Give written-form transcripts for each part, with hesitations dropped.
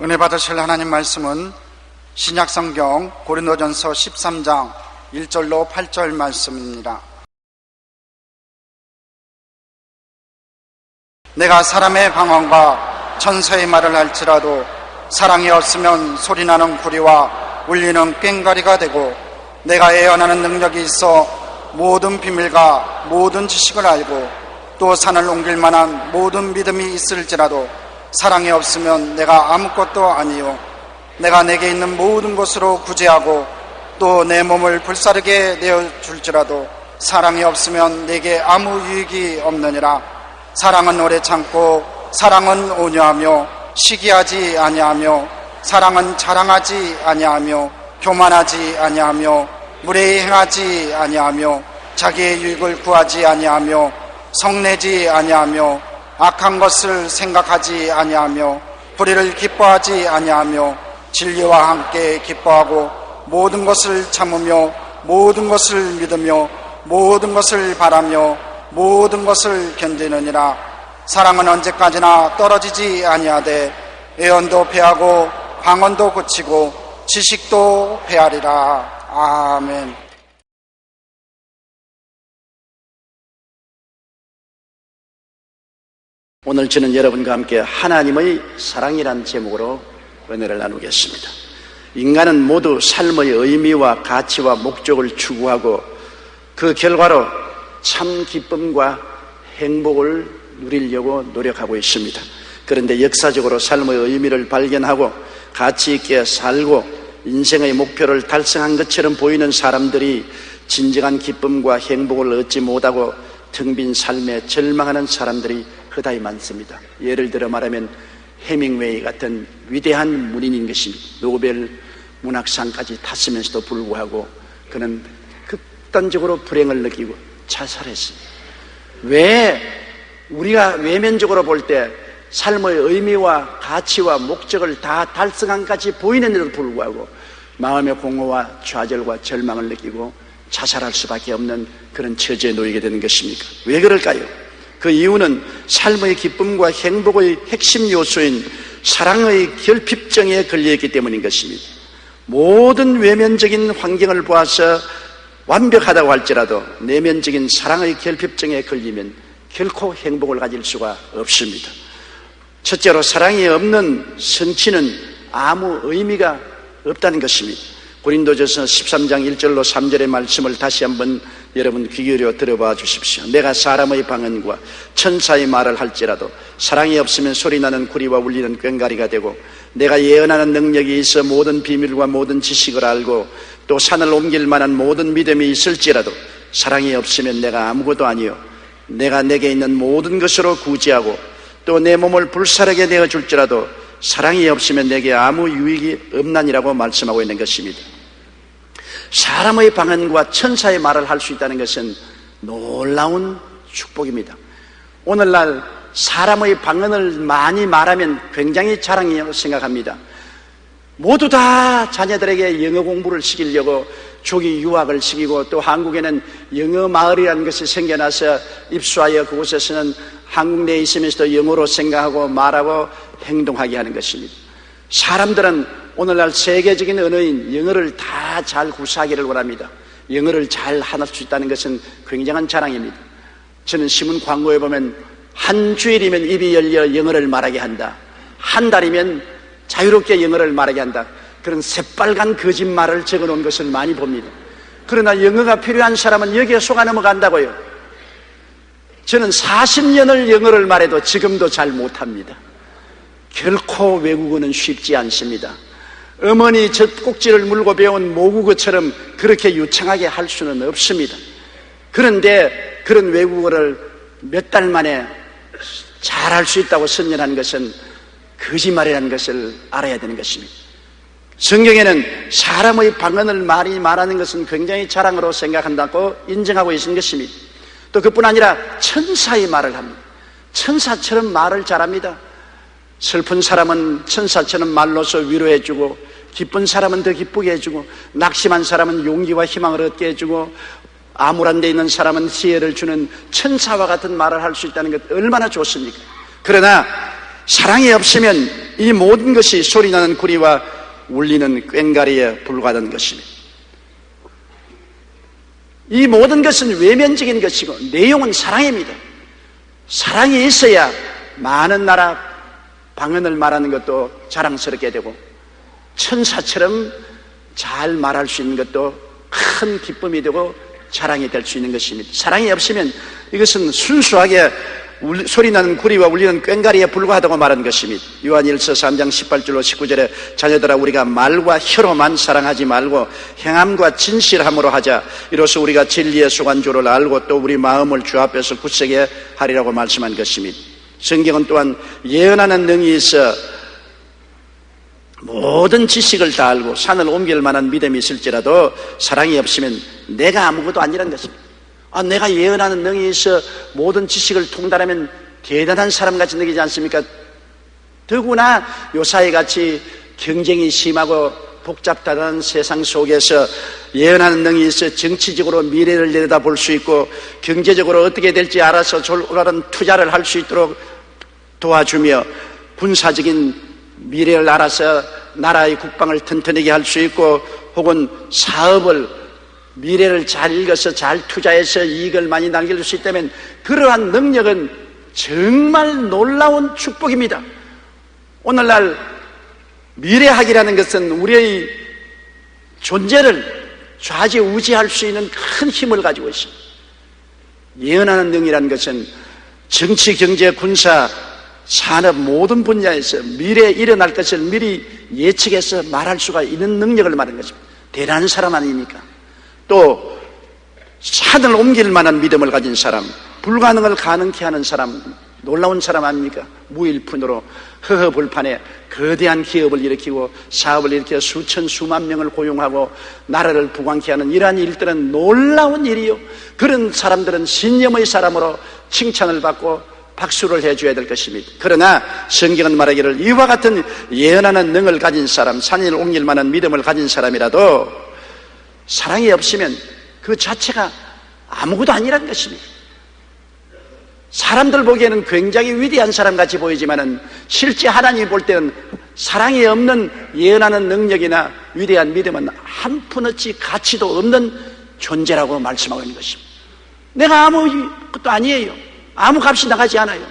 은혜 받으실 하나님 말씀은 신약성경 고린도전서 13장 1절로 8절 말씀입니다. 내가 사람의 방언과 천사의 말을 할지라도 사랑이 없으면 소리나는 구리와 울리는 꽹과리가 되고, 내가 예언하는 능력이 있어 모든 비밀과 모든 지식을 알고 또 산을 옮길 만한 모든 믿음이 있을지라도 사랑이 없으면 내가 아무것도 아니요, 내가 내게 있는 모든 것으로 구제하고 또 내 몸을 불사르게 내어줄지라도 사랑이 없으면 내게 아무 유익이 없느니라. 사랑은 오래 참고 사랑은 온유하며 시기하지 아니하며 사랑은 자랑하지 아니하며 교만하지 아니하며 무례히 행하지 아니하며 자기의 유익을 구하지 아니하며 성내지 아니하며 악한 것을 생각하지 아니하며 불의를 기뻐하지 아니하며 진리와 함께 기뻐하고 모든 것을 참으며 모든 것을 믿으며 모든 것을 바라며 모든 것을 견디느니라. 사랑은 언제까지나 떨어지지 아니하되 예언도 패하고 방언도 그치고 지식도 패하리라. 아멘. 오늘 저는 여러분과 함께 하나님의 사랑이라는 제목으로 은혜를 나누겠습니다. 인간은 모두 삶의 의미와 가치와 목적을 추구하고 그 결과로 참 기쁨과 행복을 누리려고 노력하고 있습니다. 그런데 역사적으로 삶의 의미를 발견하고 가치 있게 살고 인생의 목표를 달성한 것처럼 보이는 사람들이 진정한 기쁨과 행복을 얻지 못하고 텅 빈 삶에 절망하는 사람들이 그다지 많습니다. 예를 들어 말하면 해밍웨이 같은 위대한 문인인 것입니다. 노벨 문학상까지 탔으면서도 불구하고 그는 극단적으로 불행을 느끼고 자살했습니다. 왜 우리가 외면적으로 볼 때 삶의 의미와 가치와 목적을 다 달성한 같이 보이는데도 불구하고 마음의 공허와 좌절과 절망을 느끼고 자살할 수밖에 없는 그런 처지에 놓이게 되는 것입니까? 왜 그럴까요? 그 이유는 삶의 기쁨과 행복의 핵심 요소인 사랑의 결핍증에 걸려있기 때문인 것입니다. 모든 외면적인 환경을 보아서 완벽하다고 할지라도 내면적인 사랑의 결핍증에 걸리면 결코 행복을 가질 수가 없습니다. 첫째로 사랑이 없는 성취는 아무 의미가 없다는 것입니다. 고린도전서 13장 1절로 3절의 말씀을 다시 한번 여러분 귀 기울여 들어봐 주십시오. 내가 사람의 방언과 천사의 말을 할지라도 사랑이 없으면 소리나는 구리와 울리는 꽹과리가 되고, 내가 예언하는 능력이 있어 모든 비밀과 모든 지식을 알고 또 산을 옮길 만한 모든 믿음이 있을지라도 사랑이 없으면 내가 아무것도 아니요, 내가 내게 있는 모든 것으로 구제하고 또 내 몸을 불사르게 내어줄지라도 사랑이 없으면 내게 아무 유익이 없나니라고 말씀하고 있는 것입니다. 사람의 방언과 천사의 말을 할 수 있다는 것은 놀라운 축복입니다. 오늘날 사람의 방언을 많이 말하면 굉장히 자랑이라고 생각합니다. 모두 다 자녀들에게 영어 공부를 시키려고 조기 유학을 시키고, 또 한국에는 영어 마을이라는 것이 생겨나서 입수하여 그곳에서는 한국 내에 있으면서도 영어로 생각하고 말하고 행동하게 하는 것입니다. 사람들은 오늘날 세계적인 언어인 영어를 다 잘 구사하기를 원합니다. 영어를 잘 할 수 있다는 것은 굉장한 자랑입니다. 저는 신문 광고에 보면 한 주일이면 입이 열려 영어를 말하게 한다, 한 달이면 자유롭게 영어를 말하게 한다, 그런 새빨간 거짓말을 적어놓은 것을 많이 봅니다. 그러나 영어가 필요한 사람은 여기에 속아 넘어간다고요. 저는 40년을 영어를 말해도 지금도 잘 못합니다. 결코 외국어는 쉽지 않습니다. 어머니 젖꼭지를 물고 배운 모국어처럼 그렇게 유창하게 할 수는 없습니다. 그런데 그런 외국어를 몇 달 만에 잘할 수 있다고 선전하는 것은 거짓말이라는 것을 알아야 되는 것입니다. 성경에는 사람의 방언을 많이 말하는 것은 굉장히 자랑으로 생각한다고 인정하고 있는 것입니다. 또 그뿐 아니라 천사의 말을 합니다. 천사처럼 말을 잘합니다. 슬픈 사람은 천사처럼 말로서 위로해주고, 기쁜 사람은 더 기쁘게 해주고, 낙심한 사람은 용기와 희망을 얻게 해주고, 암울한 데 있는 사람은 지혜를 주는 천사와 같은 말을 할 수 있다는 것 얼마나 좋습니까? 그러나 사랑이 없으면 이 모든 것이 소리나는 구리와 울리는 꽹과리에 불과하다는 것입니다. 이 모든 것은 외면적인 것이고 내용은 사랑입니다. 사랑이 있어야 많은 나라 방언을 말하는 것도 자랑스럽게 되고 천사처럼 잘 말할 수 있는 것도 큰 기쁨이 되고 자랑이 될 수 있는 것입니다. 사랑이 없으면 이것은 순수하게 소리나는 구리와 울리는 꽹과리에 불과하다고 말하는 것입니다. 요한일서 3장 18절로 19절에 자녀들아 우리가 말과 혀로만 사랑하지 말고 행함과 진실함으로 하자. 이로써 우리가 진리의 소관조를 알고 또 우리 마음을 주 앞에서 굳세게 하리라고 말씀한 것입니다. 성경은 또한 예언하는 능이 있어 모든 지식을 다 알고 산을 옮길 만한 믿음이 있을지라도 사랑이 없으면 내가 아무것도 아니라는 것입니다. 내가 예언하는 능이 있어 모든 지식을 통달하면 대단한 사람같이 느끼지 않습니까? 더구나 요사이같이 경쟁이 심하고 복잡하다는 세상 속에서 예언하는 능이 있어 정치적으로 미래를 내다볼 수 있고 경제적으로 어떻게 될지 알아서 올바른 투자를 할 수 있도록 도와주며 군사적인 미래를 알아서 나라의 국방을 튼튼하게 할 수 있고 혹은 사업을 미래를 잘 읽어서 잘 투자해서 이익을 많이 남길 수 있다면 그러한 능력은 정말 놀라운 축복입니다. 오늘날 미래학이라는 것은 우리의 존재를 좌지우지할 수 있는 큰 힘을 가지고 있습니다. 예언하는 능이라는 것은 정치, 경제, 군사, 산업 모든 분야에서 미래에 일어날 것을 미리 예측해서 말할 수가 있는 능력을 말하는 것입니다. 대단한 사람 아닙니까? 또 산을 옮길 만한 믿음을 가진 사람, 불가능을 가능케 하는 사람, 놀라운 사람 아닙니까? 무일푼으로 허허벌판에 거대한 기업을 일으키고 사업을 일으켜 수천 수만 명을 고용하고 나라를 부강케 하는 이러한 일들은 놀라운 일이요, 그런 사람들은 신념의 사람으로 칭찬을 받고 박수를 해줘야 될 것입니다. 그러나 성경은 말하기를 이와 같은 예언하는 능을 가진 사람, 산을 옮길 만한 믿음을 가진 사람이라도 사랑이 없으면 그 자체가 아무것도 아니라는 것입니다. 사람들 보기에는 굉장히 위대한 사람같이 보이지만은 실제 하나님이 볼 때는 사랑이 없는 예언하는 능력이나 위대한 믿음은 한 푼어치 가치도 없는 존재라고 말씀하고 있는 것입니다. 내가 아무것도 아니에요. 아무 값이 나가지 않아요.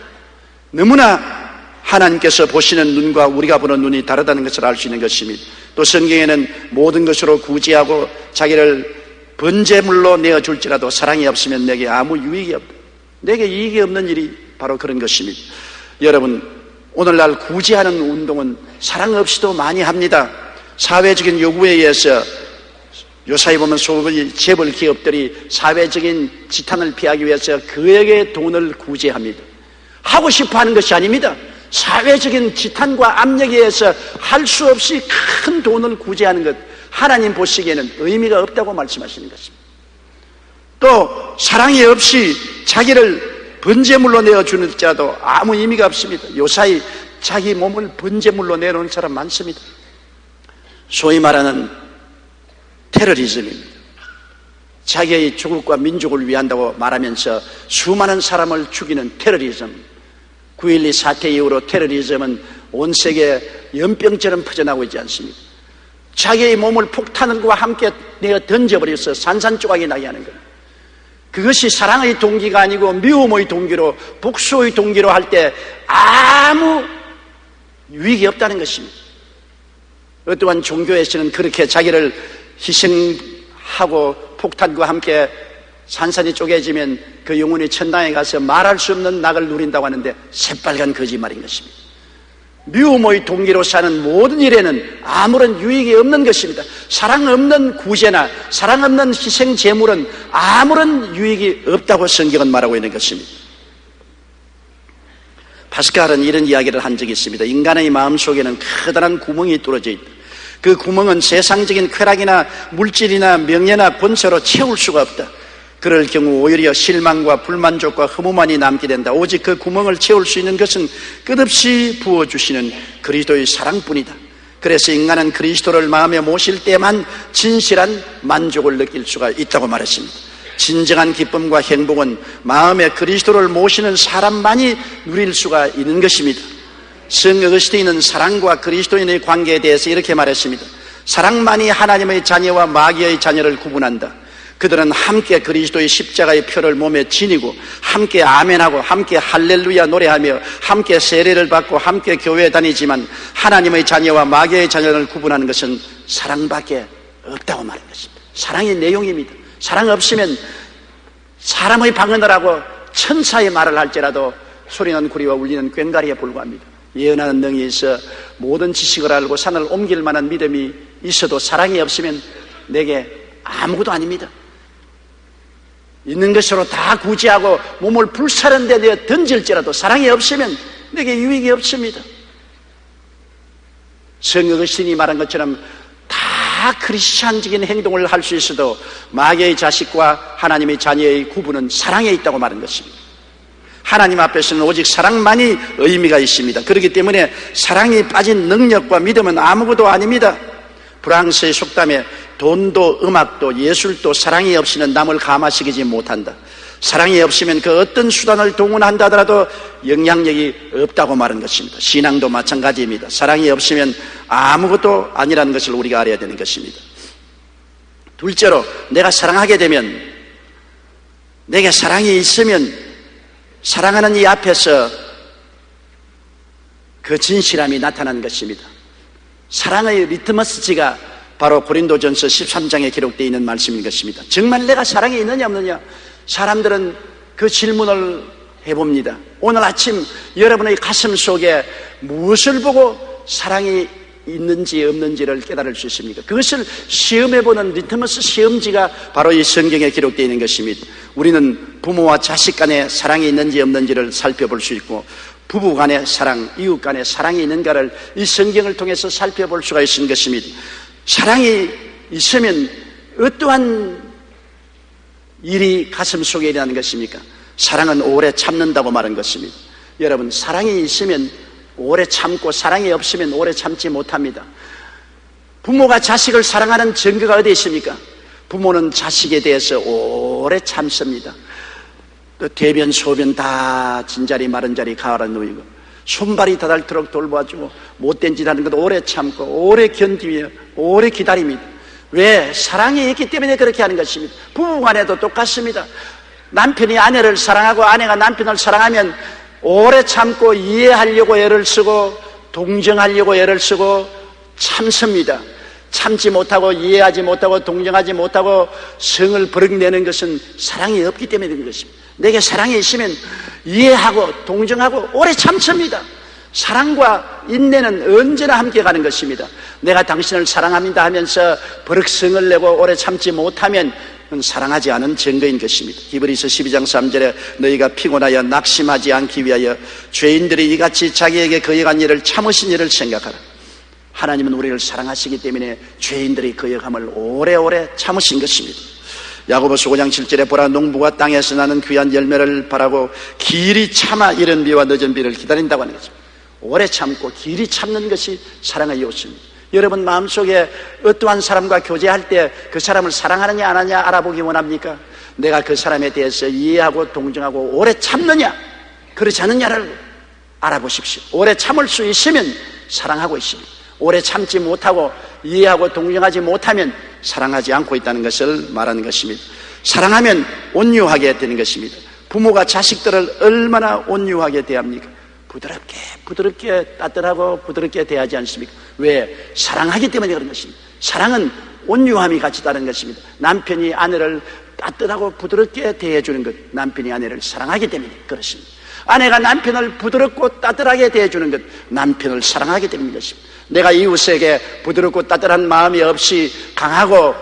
너무나 하나님께서 보시는 눈과 우리가 보는 눈이 다르다는 것을 알 수 있는 것입니다. 또 성경에는 모든 것으로 구제하고 자기를 번제물로 내어줄지라도 사랑이 없으면 내게 아무 유익이 없다. 내게 이익이 없는 일이 바로 그런 것입니다. 여러분, 오늘날 구제하는 운동은 사랑 없이도 많이 합니다. 사회적인 요구에 의해서 요사이 보면 소위 재벌 기업들이 사회적인 지탄을 피하기 위해서 그에게 돈을 구제합니다. 하고 싶어 하는 것이 아닙니다. 사회적인 지탄과 압력에 의해서 할 수 없이 큰 돈을 구제하는 것, 하나님 보시기에는 의미가 없다고 말씀하시는 것입니다. 또 사랑이 없이 자기를 번제물로 내어주는지라도 아무 의미가 없습니다. 요사이 자기 몸을 번제물로 내놓은 사람 많습니다. 소위 말하는 테러리즘입니다. 자기의 조국과 민족을 위한다고 말하면서 수많은 사람을 죽이는 테러리즘. 9.12 사태 이후로 테러리즘은 온 세계에 연병처럼 퍼져나오고 있지 않습니까? 자기의 몸을 폭탄과 함께 내어 던져버려서 산산조각이 나게 하는 거예요. 그것이 사랑의 동기가 아니고 미움의 동기로, 복수의 동기로 할 때 아무 유익이 없다는 것입니다. 어떠한 종교에서는 그렇게 자기를 희생하고 폭탄과 함께 산산이 쪼개지면 그 영혼이 천당에 가서 말할 수 없는 낙을 누린다고 하는데 새빨간 거짓말인 것입니다. 미움의 동기로 사는 모든 일에는 아무런 유익이 없는 것입니다. 사랑 없는 구제나 사랑 없는 희생 제물은 아무런 유익이 없다고 성경은 말하고 있는 것입니다. 파스칼은 이런 이야기를 한 적이 있습니다. 인간의 마음속에는 커다란 구멍이 뚫어져 있다. 그 구멍은 세상적인 쾌락이나 물질이나 명예나 권세로 채울 수가 없다. 그럴 경우 오히려 실망과 불만족과 허무만이 남게 된다. 오직 그 구멍을 채울 수 있는 것은 끝없이 부어주시는 그리스도의 사랑뿐이다. 그래서 인간은 그리스도를 마음에 모실 때만 진실한 만족을 느낄 수가 있다고 말했습니다. 진정한 기쁨과 행복은 마음에 그리스도를 모시는 사람만이 누릴 수가 있는 것입니다. 성 어거스틴은 사랑과 그리스도인의 관계에 대해서 이렇게 말했습니다. 사랑만이 하나님의 자녀와 마귀의 자녀를 구분한다. 그들은 함께 그리스도의 십자가의 표를 몸에 지니고 함께 아멘하고 함께 할렐루야 노래하며 함께 세례를 받고 함께 교회에 다니지만 하나님의 자녀와 마귀의 자녀를 구분하는 것은 사랑밖에 없다고 말한 것입니다. 사랑의 내용입니다. 사랑 없으면 사람의 방언을 하고 천사의 말을 할지라도 소리는 구리와 울리는 꽹과리에 불과합니다. 예언하는 능이 있어 모든 지식을 알고 산을 옮길 만한 믿음이 있어도 사랑이 없으면 내게 아무것도 아닙니다. 있는 것으로 다 구제하고 몸을 불사른 데 내어 던질지라도 사랑이 없으면 내게 유익이 없습니다. 성 어거스틴이 말한 것처럼 다 크리스찬적인 행동을 할 수 있어도 마귀의 자식과 하나님의 자녀의 구분은 사랑에 있다고 말한 것입니다. 하나님 앞에서는 오직 사랑만이 의미가 있습니다. 그렇기 때문에 사랑이 빠진 능력과 믿음은 아무것도 아닙니다. 프랑스의 속담에 돈도 음악도 예술도 사랑이 없이는 남을 감화시키지 못한다. 사랑이 없으면 그 어떤 수단을 동원한다 하더라도 영향력이 없다고 말한 것입니다. 신앙도 마찬가지입니다. 사랑이 없으면 아무것도 아니라는 것을 우리가 알아야 되는 것입니다. 둘째로, 내가 사랑하게 되면, 내게 사랑이 있으면 사랑하는 이 앞에서 그 진실함이 나타나는 것입니다. 사랑의 리트머스지가 바로 고린도전서 13장에 기록되어 있는 말씀인 것입니다. 정말 내가 사랑이 있느냐 없느냐, 사람들은 그 질문을 해봅니다. 오늘 아침 여러분의 가슴 속에 무엇을 보고 사랑이 있는지 없는지를 깨달을 수 있습니까? 그것을 시험해보는 리트머스 시험지가 바로 이 성경에 기록되어 있는 것입니다. 우리는 부모와 자식 간에 사랑이 있는지 없는지를 살펴볼 수 있고, 부부 간의 사랑, 이웃 간의 사랑이 있는가를 이 성경을 통해서 살펴볼 수가 있는 것입니다. 사랑이 있으면 어떠한 일이 가슴 속에 일어나는 것입니까? 사랑은 오래 참는다고 말한 것입니다. 여러분, 사랑이 있으면 오래 참고 사랑이 없으면 오래 참지 못합니다. 부모가 자식을 사랑하는 증거가 어디에 있습니까? 부모는 자식에 대해서 오래 참습니다. 또 대변 소변 다 진자리 마른 자리 가을아 누이고 손발이 다닳도록 돌봐주고 못된 짓 하는 것도 오래 참고 오래 견디며 오래 기다립니다. 왜? 사랑이 있기 때문에 그렇게 하는 것입니다. 부부간에도 똑같습니다. 남편이 아내를 사랑하고 아내가 남편을 사랑하면 오래 참고 이해하려고 애를 쓰고 동정하려고 애를 쓰고 참습니다. 참지 못하고 이해하지 못하고 동정하지 못하고 성을 버럭내는 것은 사랑이 없기 때문에 그런 것입니다. 내게 사랑이 있으면 이해하고 동정하고 오래 참습니다. 사랑과 인내는 언제나 함께 가는 것입니다. 내가 당신을 사랑합니다 하면서 버럭 성을 내고 오래 참지 못하면 그건 사랑하지 않은 증거인 것입니다. 히브리서 12장 3절에 너희가 피곤하여 낙심하지 않기 위하여 죄인들이 이같이 자기에게 거역한 일을 참으신 일을 생각하라. 하나님은 우리를 사랑하시기 때문에 죄인들이 거역함을 오래오래 참으신 것입니다. 야고보서 5장 7절에 보라, 농부가 땅에서 나는 귀한 열매를 바라고 길이 참아 이른 비와 늦은 비를 기다린다고 하는 거죠. 오래 참고 길이 참는 것이 사랑의 요소입니다. 여러분 마음속에 어떠한 사람과 교제할 때 그 사람을 사랑하느냐 안 하느냐 알아보기 원합니까? 내가 그 사람에 대해서 이해하고 동정하고 오래 참느냐 그렇지 않느냐를 알아보십시오. 오래 참을 수 있으면 사랑하고 있습니다. 오래 참지 못하고 이해하고 동정하지 못하면 사랑하지 않고 있다는 것을 말하는 것입니다. 사랑하면 온유하게 되는 것입니다. 부모가 자식들을 얼마나 온유하게 대합니까? 부드럽게 따뜻하고 부드럽게 대하지 않습니까? 왜? 사랑하기 때문에 그런 것입니다. 사랑은 온유함이 같이 다른 것입니다. 남편이 아내를 따뜻하고 부드럽게 대해주는 것, 남편이 아내를 사랑하기 때문에 그렇습니다. 아내가 남편을 부드럽고 따뜻하게 대해주는 것, 남편을 사랑하기 때문인 것입니다. 내가 이웃에게 부드럽고 따뜻한 마음이 없이 강하고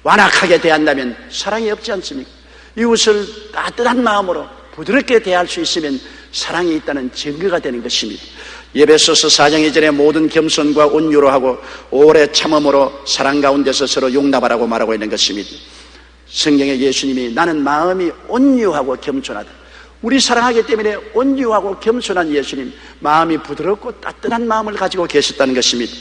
완악하게 대한다면 사랑이 없지 않습니까? 이웃을 따뜻한 마음으로 부드럽게 대할 수 있으면 사랑이 있다는 증거가 되는 것입니다. 에베소서 4장 2절에 모든 겸손과 온유로 하고 오래 참음으로 사랑 가운데서 서로 용납하라고 말하고 있는 것입니다. 성경에 예수님이 나는 마음이 온유하고 겸손하다. 우리 사랑하기 때문에 온유하고 겸손한 예수님, 마음이 부드럽고 따뜻한 마음을 가지고 계셨다는 것입니다.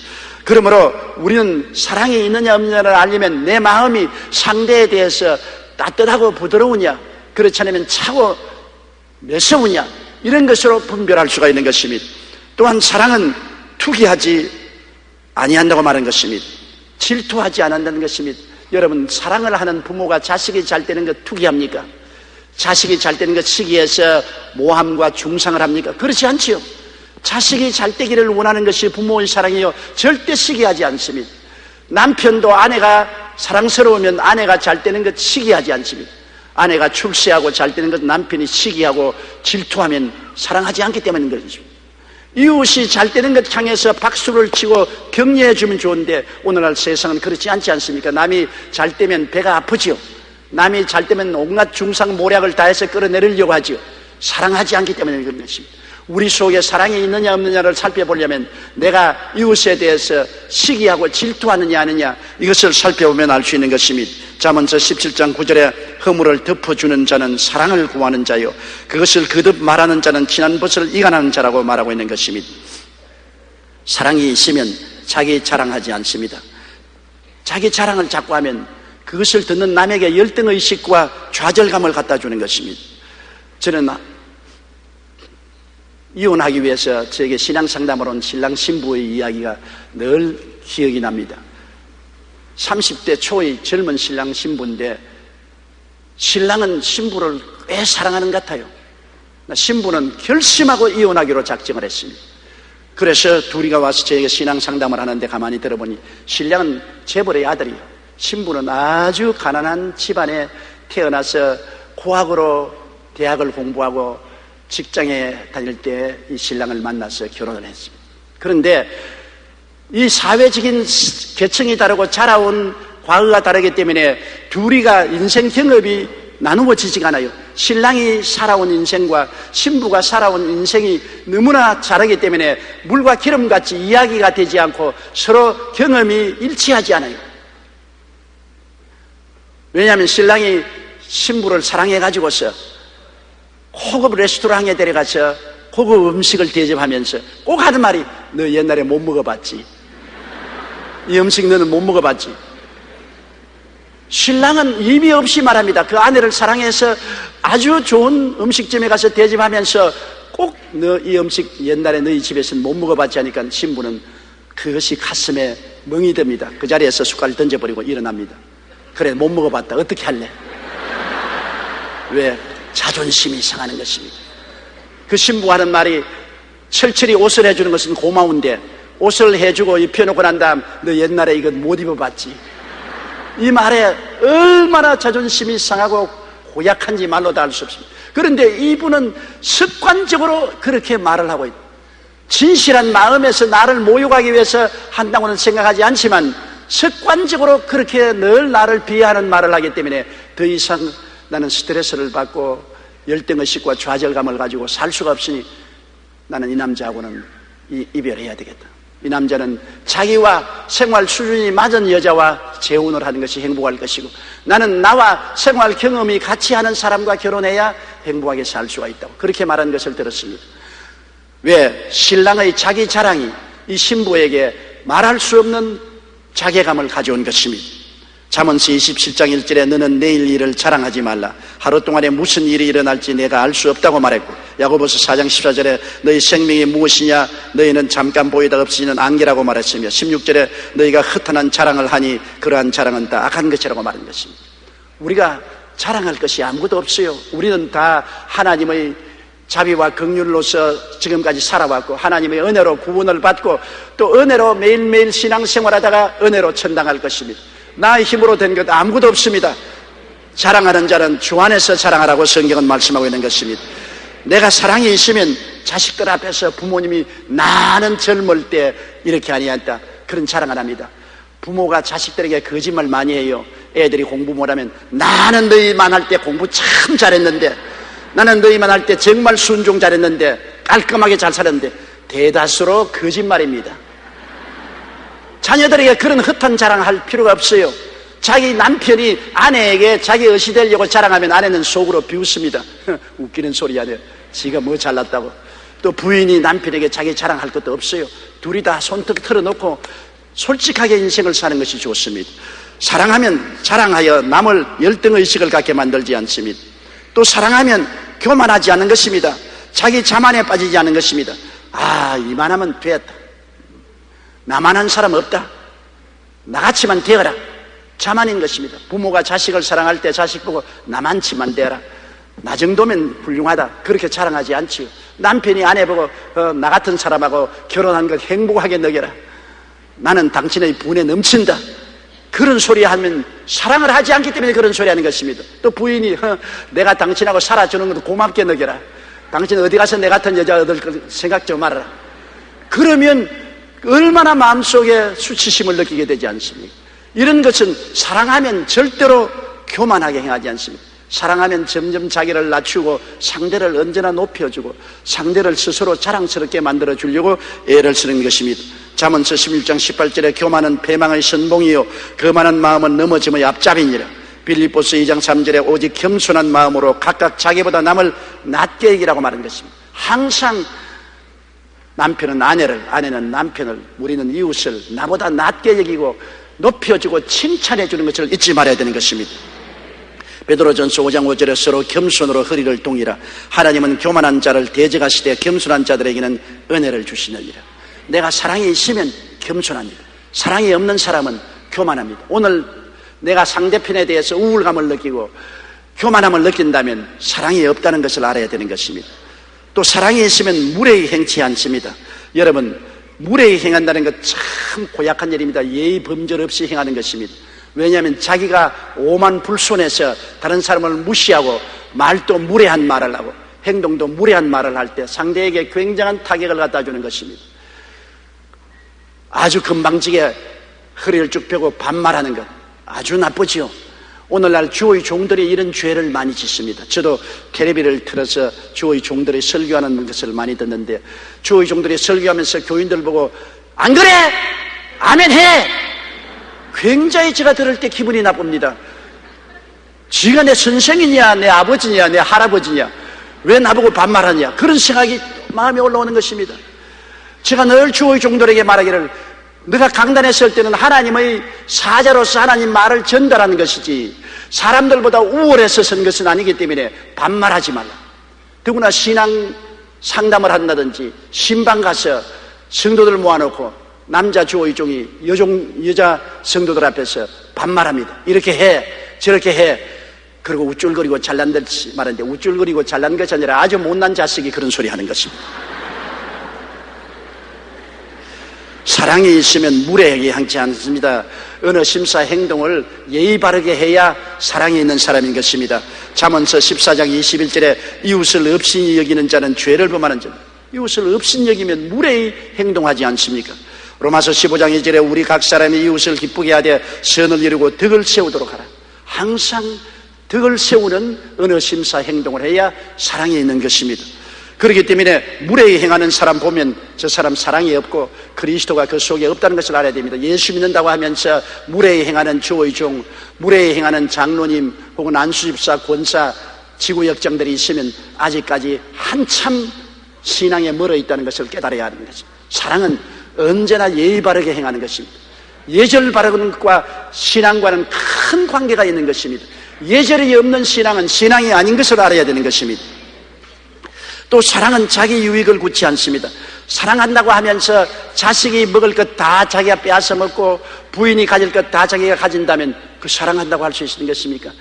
그러므로 우리는 사랑이 있느냐 없느냐를 알려면 내 마음이 상대에 대해서 따뜻하고 부드러우냐, 그렇지 않으면 차고 매서우냐, 이런 것으로 분별할 수가 있는 것입니다. 또한 사랑은 투기하지 아니한다고 말한 것입니다. 질투하지 않는다는 것입니다. 여러분, 사랑을 하는 부모가 자식이 잘 되는 것 투기합니까? 자식이 잘 되는 것 시기해서 모함과 중상을 합니까? 그렇지 않지요. 자식이 잘 되기를 원하는 것이 부모의 사랑이요, 절대 시기하지 않습니다. 남편도 아내가 사랑스러우면 아내가 잘 되는 것 시기하지 않습니다. 아내가 출세하고 잘 되는 것 남편이 시기하고 질투하면 사랑하지 않기 때문인 것입니다. 이웃이 잘 되는 것 향해서 박수를 치고 격려해 주면 좋은데 오늘날 세상은 그렇지 않지 않습니까? 남이 잘 되면 배가 아프지요. 남이 잘 되면 온갖 중상모략을 다해서 끌어내리려고 하지요. 사랑하지 않기 때문에 그런 것입니다. 우리 속에 사랑이 있느냐 없느냐를 살펴보려면 내가 이웃에 대해서 시기하고 질투하느냐 아느냐, 이것을 살펴보면 알 수 있는 것입니다. 잠언서 17장 9절에 허물을 덮어주는 자는 사랑을 구하는 자요, 그것을 거듭 말하는 자는 지난 것을 이간하는 자라고 말하고 있는 것입니다. 사랑이 있으면 자기 자랑하지 않습니다. 자기 자랑을 자꾸 하면 그것을 듣는 남에게 열등의식과 좌절감을 갖다 주는 것입니다. 저는 이혼하기 위해서 저에게 신앙상담을 온 신랑 신부의 이야기가 늘 기억이 납니다. 30대 초의 젊은 신랑 신부인데 신랑은 신부를 꽤 사랑하는 것 같아요. 신부는 결심하고 이혼하기로 작정을 했습니다. 그래서 둘이가 와서 저에게 신앙상담을 하는데 가만히 들어보니 신랑은 재벌의 아들이에요. 신부는 아주 가난한 집안에 태어나서 고학으로 대학을 공부하고 직장에 다닐 때 이 신랑을 만나서 결혼을 했습니다. 그런데 이 사회적인 계층이 다르고 자라온 과거가 다르기 때문에 둘이가 인생 경험이 나누어지지가 않아요. 신랑이 살아온 인생과 신부가 살아온 인생이 너무나 다르기 때문에 물과 기름같이 이야기가 되지 않고 서로 경험이 일치하지 않아요. 왜냐하면 신랑이 신부를 사랑해가지고서 고급 레스토랑에 데려가서 고급 음식을 대접하면서 꼭 하는 말이, 너 옛날에 못 먹어봤지? 이 음식 너는 못 먹어봤지? 신랑은 의미 없이 말합니다. 그 아내를 사랑해서 아주 좋은 음식점에 가서 대접하면서 꼭 너 이 음식 옛날에 너희 집에서는 못 먹어봤지 하니까 신부는 그것이 가슴에 멍이 듭니다. 그 자리에서 숟갈을 던져버리고 일어납니다. 그래, 못 먹어봤다. 어떻게 할래? 왜? 자존심이 상하는 것입니다. 그 신부가 하는 말이, 철철이 옷을 해주는 것은 고마운데 옷을 해주고 입혀놓고 난 다음 너 옛날에 이거 못 입어봤지? 이 말에 얼마나 자존심이 상하고 고약한지 말로 다 알 수 없습니다. 그런데 이분은 습관적으로 그렇게 말을 하고 있다. 진실한 마음에서 나를 모욕하기 위해서 한다고는 생각하지 않지만 습관적으로 그렇게 늘 나를 비하하는 말을 하기 때문에 더 이상 나는 스트레스를 받고 열등의식과 좌절감을 가지고 살 수가 없으니 나는 이 남자하고는 이별해야 되겠다. 이 남자는 자기와 생활 수준이 맞은 여자와 재혼을 하는 것이 행복할 것이고 나는 나와 생활 경험이 같이 하는 사람과 결혼해야 행복하게 살 수가 있다고 그렇게 말한 것을 들었습니다. 왜? 신랑의 자기 자랑이 이 신부에게 말할 수 없는 자괴감을 가져온 것입니다. 잠언서 27장 1절에 너는 내일 일을 자랑하지 말라. 하루 동안에 무슨 일이 일어날지 내가 알 수 없다고 말했고, 야고보서 4장 14절에 너희 생명이 무엇이냐 너희는 잠깐 보이다 없어지는 안개라고 말했으며 16절에 너희가 허탄한 자랑을 하니 그러한 자랑은 다 악한 것이라고 말한 것입니다. 우리가 자랑할 것이 아무것도 없어요. 우리는 다 하나님의 자비와 긍휼로서 지금까지 살아왔고 하나님의 은혜로 구원을 받고 또 은혜로 매일매일 신앙생활하다가 은혜로 천당할 것입니다. 나의 힘으로 된 것 아무것도 없습니다. 자랑하는 자는 주 안에서 자랑하라고 성경은 말씀하고 있는 것입니다. 내가 사랑이 있으면 자식들 앞에서 부모님이 나는 젊을 때 이렇게 아니었다 그런 자랑을 합니다. 부모가 자식들에게 거짓말 많이 해요. 애들이 공부 못하면 나는 너희만 할 때 공부 참 잘했는데, 나는 너희만 할 때 정말 순종 잘했는데, 깔끔하게 잘 살았는데, 대다수로 거짓말입니다. 자녀들에게 그런 헛한 자랑할 필요가 없어요. 자기 남편이 아내에게 자기 어시 되려고 자랑하면 아내는 속으로 비웃습니다. 웃기는 소리 하네요. 지가 뭐 잘났다고. 또 부인이 남편에게 자기 자랑할 것도 없어요. 둘이 다 손톱 털어놓고 솔직하게 인생을 사는 것이 좋습니다. 사랑하면 자랑하여 남을 열등의식을 갖게 만들지 않습니다. 또 사랑하면 교만하지 않는 것입니다. 자기 자만에 빠지지 않는 것입니다. 이만하면 됐다. 나만한 사람 없다. 나같이만 되어라. 자만인 것입니다. 부모가 자식을 사랑할 때 자식 보고 나만치만 되어라. 나 정도면 훌륭하다. 그렇게 자랑하지 않지요. 남편이 아내 보고 나 같은 사람하고 결혼한 것 행복하게 여겨라. 나는 당신의 분에 넘친다. 그런 소리 하면 사랑을 하지 않기 때문에 그런 소리 하는 것입니다. 또 부인이 내가 당신하고 살아주는 것도 고맙게 여겨라. 당신 어디 가서 내 같은 여자 얻을 걸 생각 좀 말아라. 그러면 얼마나 마음속에 수치심을 느끼게 되지 않습니까? 이런 것은 사랑하면 절대로 교만하게 행하지 않습니다. 사랑하면 점점 자기를 낮추고 상대를 언제나 높여주고 상대를 스스로 자랑스럽게 만들어주려고 애를 쓰는 것입니다. 잠언서 11장 18절에 교만은 패망의 선봉이요 거만한 마음은 넘어짐의 앞잡이니라. 빌립보서 2장 3절에 오직 겸손한 마음으로 각각 자기보다 남을 낮게 여기라고 말한 것입니다. 항상 남편은 아내를, 아내는 남편을, 우리는 이웃을 나보다 낮게 여기고 높여주고 칭찬해 주는 것을 잊지 말아야 되는 것입니다. 베드로전서 5장 5절에 서로 겸손으로 허리를 동이라. 하나님은 교만한 자를 대적하시되 겸손한 자들에게는 은혜를 주시느니라. 내가 사랑이 있으면 겸손합니다. 사랑이 없는 사람은 교만합니다. 오늘 내가 상대편에 대해서 우울감을 느끼고 교만함을 느낀다면 사랑이 없다는 것을 알아야 되는 것입니다. 또 사랑이 있으면 무례히 행치 않습니다. 여러분, 무례히 행한다는 것 참 고약한 일입니다. 예의 범절 없이 행하는 것입니다. 왜냐하면 자기가 오만불손해서 다른 사람을 무시하고 말도 무례한 말을 하고 행동도 무례한 말을 할 때 상대에게 굉장한 타격을 갖다 주는 것입니다. 아주 금방지게 허리를 쭉 펴고 반말하는 것 아주 나쁘지요. 오늘날 주의 종들이 이런 죄를 많이 짓습니다. 저도 텔레비를 틀어서 주의 종들이 설교하는 것을 많이 듣는데 주의 종들이 설교하면서 교인들 보고 안 그래? 아멘 해! 굉장히 제가 들을 때 기분이 나쁩니다. 지가 내 선생이냐 내 아버지냐 내 할아버지냐 왜 나보고 반말하냐 그런 생각이 마음에 올라오는 것입니다. 제가 늘 주의 종들에게 말하기를 너가 강단에 설 때는 하나님의 사자로서 하나님 말을 전달하는 것이지 사람들보다 우월해서 선 것은 아니기 때문에 반말하지 말라. 더구나 신앙 상담을 한다든지 신방 가서 성도들 모아놓고 남자 주의 종이 여자 성도들 앞에서 반말합니다. 이렇게 해 저렇게 해 그리고 우쭐거리고 잘난 듯이 말하는데 우쭐거리고 잘난 것이 아니라 아주 못난 자식이 그런 소리 하는 것입니다. 사랑이 있으면 무례하게 행치 않습니다. 어느 심사 행동을 예의 바르게 해야 사랑이 있는 사람인 것입니다. 잠언서 14장 21절에 이웃을 업신이 여기는 자는 죄를 범하는 자. 이웃을 업신 여기면 무례히 행동하지 않습니까? 로마서 15장 2절에 우리 각 사람이 이웃을 기쁘게 하되 선을 이루고 덕을 세우도록 하라. 항상 덕을 세우는 어느 심사 행동을 해야 사랑이 있는 것입니다. 그렇기 때문에 무례히 행하는 사람 보면 저 사람 사랑이 없고 그리스도가 그 속에 없다는 것을 알아야 됩니다. 예수 믿는다고 하면서 무례히 행하는 주의 종, 무례히 행하는 장로님 혹은 안수집사, 권사, 지구역장들이 있으면 아직까지 한참 신앙에 멀어 있다는 것을 깨달아야 하는 것입니다. 사랑은 언제나 예의 바르게 행하는 것입니다. 예절 바르는 것과 신앙과는 큰 관계가 있는 것입니다. 예절이 없는 신앙은 신앙이 아닌 것을 알아야 되는 것입니다. 또 사랑은 자기 유익을 굳지 않습니다. 사랑한다고 하면서 자식이 먹을 것 다 자기가 빼앗아 먹고 부인이 가질 것 다 자기가 가진다면 그 사랑한다고 할 수 있겠습니까?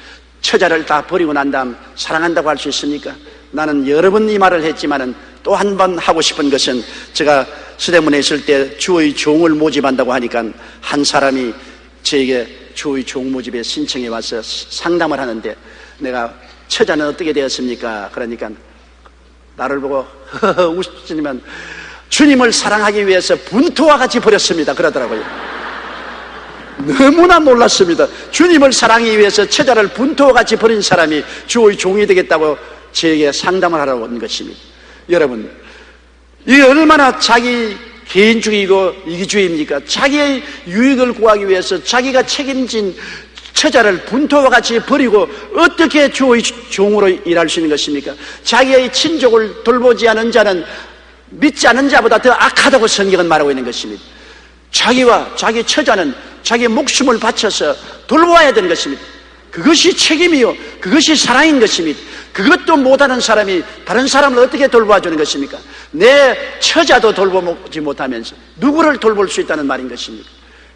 처자를 다 버리고 난 다음 사랑한다고 할 수 있습니까? 나는 여러 번 이 말을 했지만은 또 한 번 하고 싶은 것은 제가 서대문에 있을 때 주의 종을 모집한다고 하니까 한 사람이 저에게 주의 종 모집에 신청해 와서 상담을 하는데 내가 처자는 어떻게 되었습니까? 그러니까 나를 보고 웃으시면 주님을 사랑하기 위해서 분토와 같이 버렸습니다 그러더라고요. 너무나 놀랐습니다. 주님을 사랑하기 위해서 처자를 분토와 같이 버린 사람이 주의 종이 되겠다고 저에게 상담을 하러 온 것입니다. 여러분, 이게 얼마나 자기 개인주의고 이기주의입니까? 자기의 유익을 구하기 위해서 자기가 책임진 처자를 분토와 같이 버리고 어떻게 주의 종으로 일할 수 있는 것입니까? 자기의 친족을 돌보지 않은 자는 믿지 않은 자보다 더 악하다고 성경은 말하고 있는 것입니다. 자기와 자기 처자는 자기의 목숨을 바쳐서 돌보아야 되는 것입니다. 그것이 책임이요, 그것이 사랑인 것입니다. 그것도 못하는 사람이 다른 사람을 어떻게 돌봐주는 것입니까? 내 처자도 돌보지 못하면서 누구를 돌볼 수 있다는 말인 것입니까?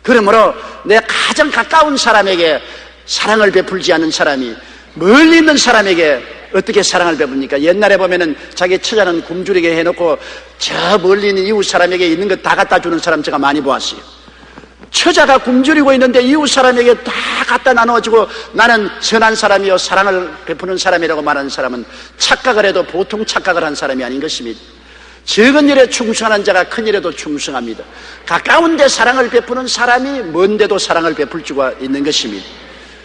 그러므로 내 가장 가까운 사람에게 사랑을 베풀지 않는 사람이 멀리 있는 사람에게 어떻게 사랑을 베풉니까? 옛날에 보면은 자기 처자는 굶주리게 해놓고 저 멀리 있는 이웃 사람에게 있는 것 다 갖다 주는 사람 제가 많이 보았어요. 처자가 굶주리고 있는데 이웃 사람에게 다 갖다 나눠주고 나는 선한 사람이요 사랑을 베푸는 사람이라고 말하는 사람은 착각을 해도 보통 착각을 한 사람이 아닌 것입니다. 적은 일에 충성하는 자가 큰 일에도 충성합니다. 가까운 데 사랑을 베푸는 사람이 먼 데도 사랑을 베풀 수가 있는 것입니다.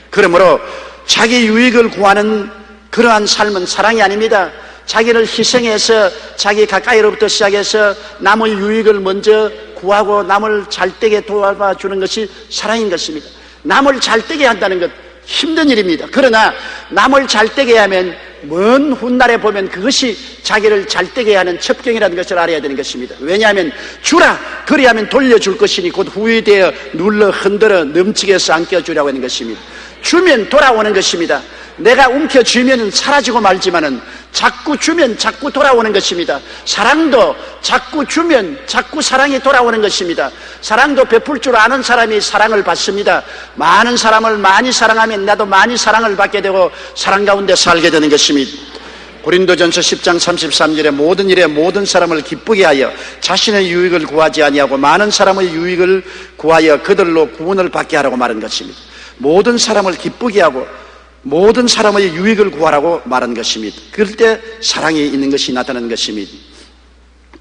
그러므로 자기 유익을 구하는 그러한 삶은 사랑이 아닙니다. 자기를 희생해서 자기 가까이로부터 시작해서 남의 유익을 먼저 구하고 남을 잘되게 도와주는 것이 사랑인 것입니다. 남을 잘되게 한다는 것 힘든 일입니다. 그러나 남을 잘되게 하면 먼 훗날에 보면 그것이 자기를 잘되게 하는 첩경이라는 것을 알아야 되는 것입니다. 왜냐하면 주라 그리하면 돌려줄 것이니 곧 후회되어 눌러 흔들어 넘치게 해서 안겨주라고 하는 것입니다. 주면 돌아오는 것입니다. 내가 움켜쥐면 사라지고 말지만은 자꾸 주면 자꾸 돌아오는 것입니다. 사랑도 자꾸 주면 자꾸 사랑이 돌아오는 것입니다. 사랑도 베풀 줄 아는 사람이 사랑을 받습니다. 많은 사람을 많이 사랑하면 나도 많이 사랑을 받게 되고 사랑 가운데 살게 되는 것입니다. 고린도전서 10장 33절에 모든 일에 모든 사람을 기쁘게 하여 자신의 유익을 구하지 아니하고 많은 사람의 유익을 구하여 그들로 구원을 받게 하라고 말한 것입니다. 모든 사람을 기쁘게 하고 모든 사람의 유익을 구하라고 말한 것입니다. 그럴 때 사랑이 있는 것이 나타나는 것입니다.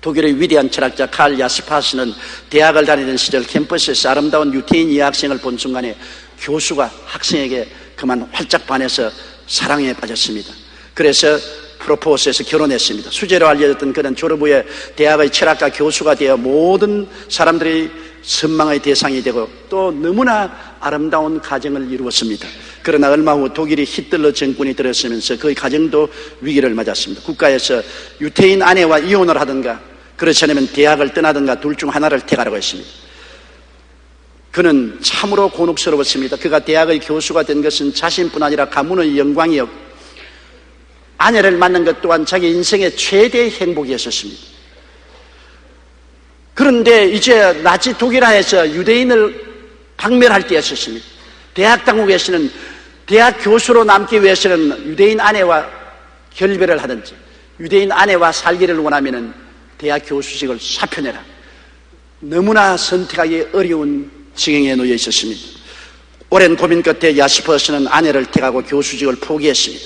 독일의 위대한 철학자 칼 야스파스는 대학을 다니던 시절 캠퍼스에서 아름다운 유태인 여학생을 본 순간에 교수가 학생에게 그만 활짝 반해서 사랑에 빠졌습니다. 그래서 프로포즈해서 결혼했습니다. 수재로 알려졌던 그는 졸업 후에 대학의 철학과 교수가 되어 모든 사람들이 선망의 대상이 되고 또 너무나 아름다운 가정을 이루었습니다. 그러나 얼마 후 독일이 히틀러 정권이 들어서면서 그 가정도 위기를 맞았습니다. 국가에서 유태인 아내와 이혼을 하든가 그렇지 않으면 대학을 떠나든가 둘 중 하나를 택하라고 했습니다. 그는 참으로 곤혹스러웠습니다. 그가 대학의 교수가 된 것은 자신뿐 아니라 가문의 영광이었고 아내를 만난 것 또한 자기 인생의 최대의 행복이었습니다. 그런데 이제 나치 독일하에서 유대인을 박멸할 때였습니다. 대학 당국에서는 대학 교수로 남기 위해서는 유대인 아내와 결별을 하든지 유대인 아내와 살기를 원하면 대학 교수직을 사표내라. 너무나 선택하기 어려운 지경에 놓여 있었습니다. 오랜 고민 끝에 야시퍼스는 아내를 택하고 교수직을 포기했습니다.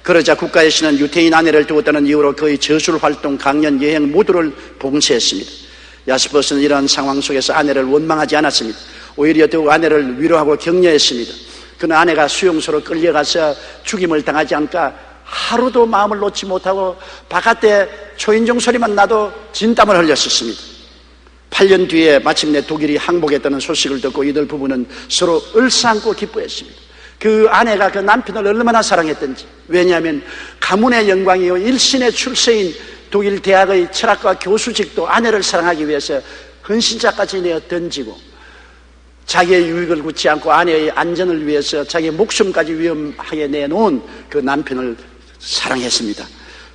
그러자 국가에서는 유태인 아내를 두었다는 이유로 그의 저술활동, 강연, 여행 모두를 봉쇄했습니다. 야시퍼스는 이러한 상황 속에서 아내를 원망하지 않았습니다. 오히려 더욱 아내를 위로하고 격려했습니다. 그는 아내가 수용소로 끌려가서 죽임을 당하지 않을까 하루도 마음을 놓지 못하고 바깥에 초인종 소리만 나도 진땀을 흘렸었습니다. 8년 뒤에 마침내 독일이 항복했다는 소식을 듣고 이들 부부는 서로 얼싸안고 기뻐했습니다. 그 아내가 그 남편을 얼마나 사랑했던지. 왜냐하면 가문의 영광이요 일신의 출세인 독일 대학의 철학과 교수직도 아내를 사랑하기 위해서 헌신자까지 내어 던지고 자기의 유익을 굳지 않고 아내의 안전을 위해서 자기의 목숨까지 위험하게 내놓은 그 남편을 사랑했습니다.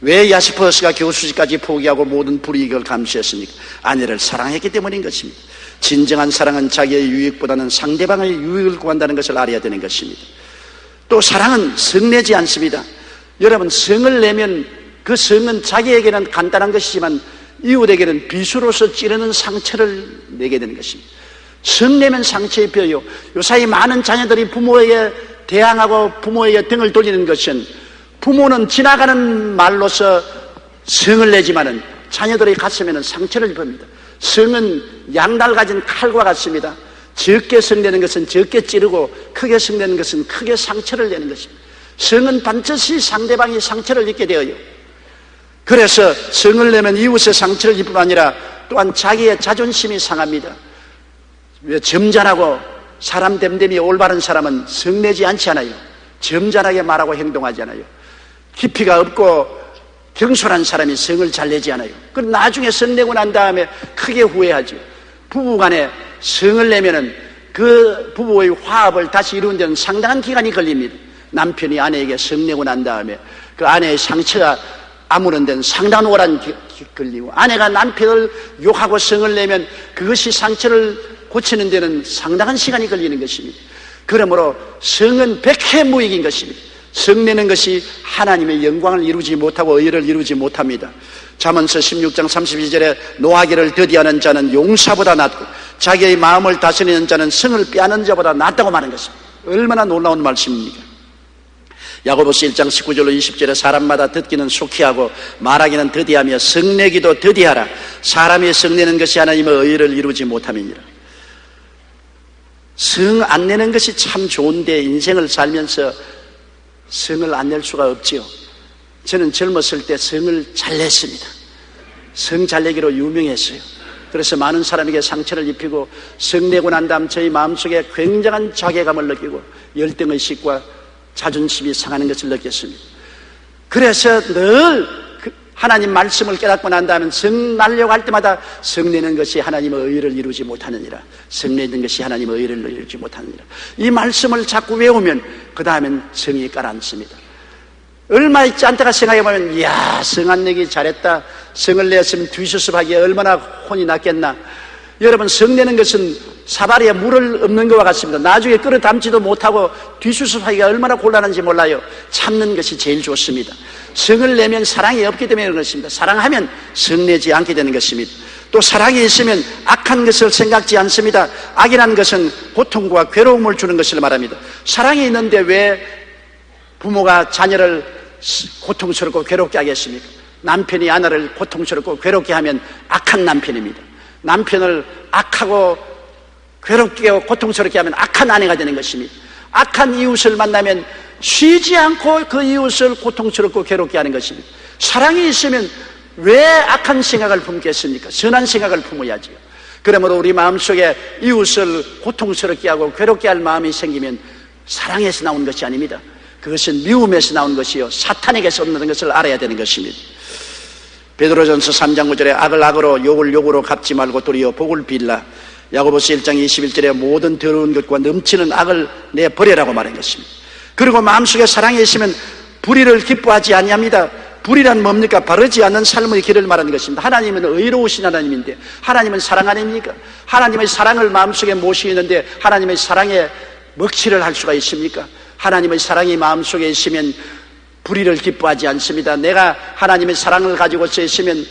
왜 야시퍼스가 교수직까지 포기하고 모든 불이익을 감수했습니까? 아내를 사랑했기 때문인 것입니다. 진정한 사랑은 자기의 유익보다는 상대방의 유익을 구한다는 것을 알아야 되는 것입니다. 또 사랑은 성내지 않습니다. 여러분, 성을 내면 그 성은 자기에게는 간단한 것이지만 이웃에게는 비수로서 찌르는 상처를 내게 되는 것입니다. 성내면 상처 입혀요. 요사이 많은 자녀들이 부모에게 대항하고 부모에게 등을 돌리는 것은 부모는 지나가는 말로서 성을 내지만은 자녀들의 가슴에는 상처를 입힙니다. 성은 양날 가진 칼과 같습니다. 적게 성내는 것은 적게 찌르고 크게 성내는 것은 크게 상처를 내는 것입니다. 성은 반드시 상대방이 상처를 입게 되어요. 그래서 성을 내면 이웃의 상처를 입을 뿐 아니라 또한 자기의 자존심이 상합니다. 왜 점잖하고 사람 됨됨이 올바른 사람은 성내지 않지 않아요. 점잖하게 말하고 행동하지 않아요. 깊이가 없고 경솔한 사람이 성을 잘 내지 않아요. 그럼 나중에 성내고 난 다음에 크게 후회하죠. 부부간에 성을 내면은 그 부부의 화합을 다시 이루는 데는 상당한 기간이 걸립니다. 남편이 아내에게 성내고 난 다음에 그 아내의 상처가 아무런 데는 상당한 오랜 걸리고, 아내가 남편을 욕하고 성을 내면 그것이 상처를 고치는 데는 상당한 시간이 걸리는 것입니다. 그러므로 성은 백해무익인 것입니다. 성내는 것이 하나님의 영광을 이루지 못하고 의를 이루지 못합니다. 잠언서 16장 32절에 노하기를 더디하는 자는 용사보다 낫고 자기의 마음을 다스리는 자는 성을 빼앗는 자보다 낫다고 말하는 것입니다. 얼마나 놀라운 말씀입니까? 야고보서 1장 19절로 20절에 사람마다 듣기는 속히 하고 말하기는 더디하며 성내기도 더디하라. 사람이 성내는 것이 하나님의 의를 이루지 못함이니라. 성 안 내는 것이 참 좋은데 인생을 살면서 성을 안 낼 수가 없지요. 저는 젊었을 때 성을 잘 냈습니다. 성 잘 내기로 유명했어요. 그래서 많은 사람에게 상처를 입히고, 성내고 난 다음 저희 마음속에 굉장한 자괴감을 느끼고 열등의식과 자존심이 상하는 것을 느꼈습니다. 그래서 늘 하나님 말씀을 깨닫고 난 다음에 성 날려고 할 때마다 성내는 것이 하나님의 의를 이루지 못하느니라, 성내는 것이 하나님의 의를 이루지 못하느니라, 이 말씀을 자꾸 외우면 그 다음엔 성이 가라앉습니다. 얼마 있지 않다가 생각해보면, 이야, 성 안 내기 잘했다, 성을 내었으면 뒤수습하기에 얼마나 혼이 났겠나. 여러분, 성 내는 것은 사발에 물을 엎는 것과 같습니다. 나중에 끌어 담지도 못하고 뒤수습하기가 얼마나 곤란한지 몰라요. 참는 것이 제일 좋습니다. 성을 내면 사랑이 없기 때문에 그런 것입니다. 사랑하면 성 내지 않게 되는 것입니다. 또 사랑이 있으면 악한 것을 생각지 않습니다. 악이라는 것은 고통과 괴로움을 주는 것을 말합니다. 사랑이 있는데 왜 부모가 자녀를 고통스럽고 괴롭게 하겠습니까? 남편이 아내를 고통스럽고 괴롭게 하면 악한 남편입니다. 남편을 악하고 괴롭게 하고 고통스럽게 하면 악한 아내가 되는 것입니다. 악한 이웃을 만나면 쉬지 않고 그 이웃을 고통스럽고 괴롭게 하는 것입니다. 사랑이 있으면 왜 악한 생각을 품겠습니까? 선한 생각을 품어야지요. 그러므로 우리 마음속에 이웃을 고통스럽게 하고 괴롭게 할 마음이 생기면 사랑에서 나온 것이 아닙니다. 그것은 미움에서 나온 것이요, 사탄에게서 얻는 것을 알아야 되는 것입니다. 베드로전서 3장 9절에 악을 악으로 욕을 욕으로 갚지 말고 도리어 복을 빌라. 야고보서 1장 21절에 모든 더러운 것과 넘치는 악을 내버려라고 말한 것입니다. 그리고 마음속에 사랑이 있으면 불의를 기뻐하지 아니합니다. 불의란 뭡니까? 바르지 않는 삶의 길을 말하는 것입니다. 하나님은 의로우신 하나님인데 하나님은 사랑 아닙니까? 하나님의 사랑을 마음속에 모시는데 하나님의 사랑에 먹칠을 할 수가 있습니까? 하나님의 사랑이 마음속에 있으면 불의를 기뻐하지 않습니다. 내가 하나님의 사랑을 가지고서 있으면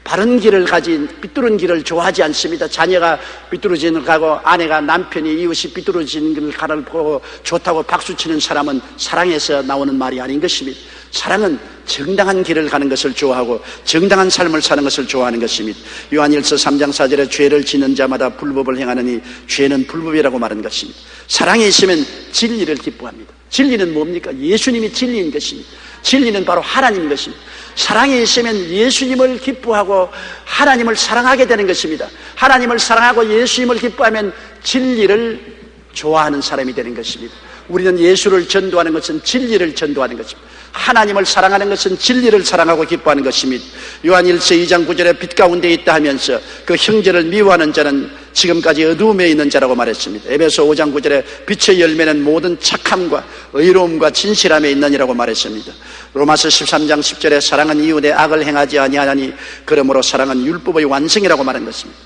바른 길을 가진 삐뚤은 길을 좋아하지 않습니다. 자녀가 삐뚤어지는 걸 가고 아내가 남편이 이웃이 삐뚤어지는 길을 가를 보고 좋다고 박수치는 사람은 사랑에서 나오는 말이 아닌 것입니다. 사랑은 정당한 길을 가는 것을 좋아하고 정당한 삶을 사는 것을 좋아하는 것입니다. 요한일서 3장 4절에 죄를 짓는 자마다 불법을 행하느니 죄는 불법이라고 말한 것입니다. 사랑이 있으면 진리를 기뻐합니다. 진리는 뭡니까? 예수님이 진리인 것입니다. 진리는 바로 하나님인 것입니다. 사랑이 있으면 예수님을 기뻐하고 하나님을 사랑하게 되는 것입니다. 하나님을 사랑하고 예수님을 기뻐하면 진리를 좋아하는 사람이 되는 것입니다. 우리는 예수를 전도하는 것은 진리를 전도하는 것입니다. 하나님을 사랑하는 것은 진리를 사랑하고 기뻐하는 것입니다. 요한일서 2장 9절에 빛 가운데 있다 하면서 그 형제를 미워하는 자는 지금까지 어두움에 있는 자라고 말했습니다. 에베소 5장 9절에 빛의 열매는 모든 착함과 의로움과 진실함에 있느니라고 말했습니다. 로마서 13장 10절에 사랑은 이웃의 악을 행하지 아니하나니 그러므로 사랑은 율법의 완성이라고 말한 것입니다.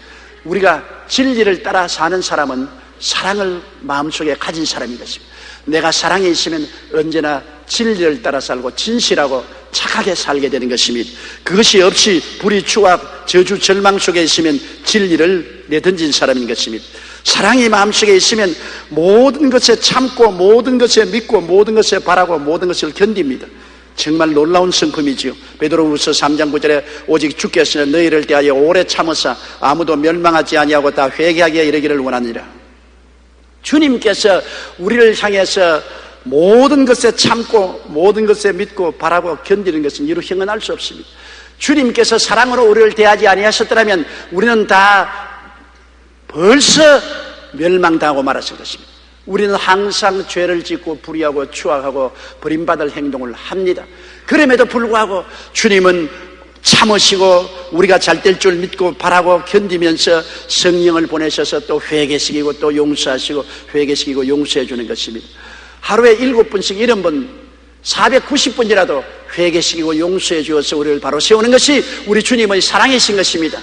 우리가 진리를 따라 사는 사람은 사랑을 마음속에 가진 사람인 것입니다. 내가 사랑에 있으면 언제나 진리를 따라 살고 진실하고 착하게 살게 되는 것입니다. 그것이 없이 불의, 추악, 저주, 절망 속에 있으면 진리를 내던진 사람인 것입니다. 사랑이 마음속에 있으면 모든 것에 참고 모든 것에 믿고 모든 것에 바라고 모든 것을 견딥니다. 정말 놀라운 성품이지요. 베드로후서 3장 9절에 오직 주께서는 너희를 대하여 오래 참으사 아무도 멸망하지 아니하고 다 회개하게 이르기를 원하니라. 주님께서 우리를 향해서 모든 것에 참고 모든 것에 믿고 바라고 견디는 것은 이루 형언할 수 없습니다. 주님께서 사랑으로 우리를 대하지 아니하셨더라면 우리는 다 벌써 멸망당하고 말았을 것입니다. 우리는 항상 죄를 짓고 불의하고 추악하고 버림받을 행동을 합니다. 그럼에도 불구하고 주님은 참으시고 우리가 잘 될 줄 믿고 바라고 견디면서 성령을 보내셔서 또 회개시키고 또 용서하시고 회개시키고 용서해 주는 것입니다. 하루에 7번씩 70번 490번이라도 회개시키고 용서해 주어서 우리를 바로 세우는 것이 우리 주님의 사랑이신 것입니다.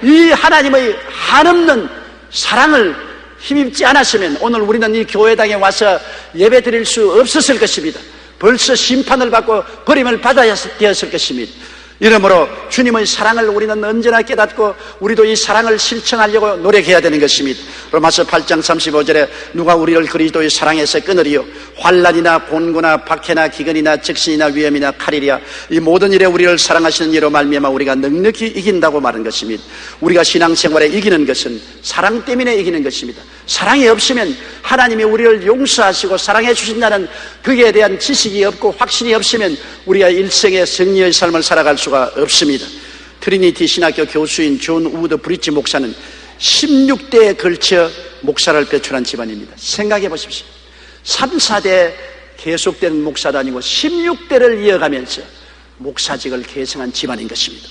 이 하나님의 한없는 사랑을 힘입지 않았으면 오늘 우리는 이 교회당에 와서 예배 드릴 수 없었을 것입니다. 벌써 심판을 받고 버림을 받아야 되었을 것입니다. 이러므로 주님의 사랑을 우리는 언제나 깨닫고 우리도 이 사랑을 실천하려고 노력해야 되는 것입니다. 로마서 8장 35절에 누가 우리를 그리스도의 사랑에서 끊으리요? 환난이나 곤고나 박해나 기근이나 적신이나 위험이나 칼이랴. 이 모든 일에 우리를 사랑하시는 이로 말미암아 우리가 넉넉히 이긴다고 말한 것입니다. 우리가 신앙생활에 이기는 것은 사랑 때문에 이기는 것입니다. 사랑이 없으면 하나님이 우리를 용서하시고 사랑해 주신다는 그에 대한 지식이 없고 확신이 없으면 우리가 일생의 승리의 삶을 살아갈 수가 없습니다. 트리니티 신학교 교수인 존 우드 브릿지 목사는 16대에 걸쳐 목사를 배출한 집안입니다. 생각해 보십시오. 3, 4대 계속되는 목사도 아니고 16대를 이어가면서 목사직을 계승한 집안인 것입니다.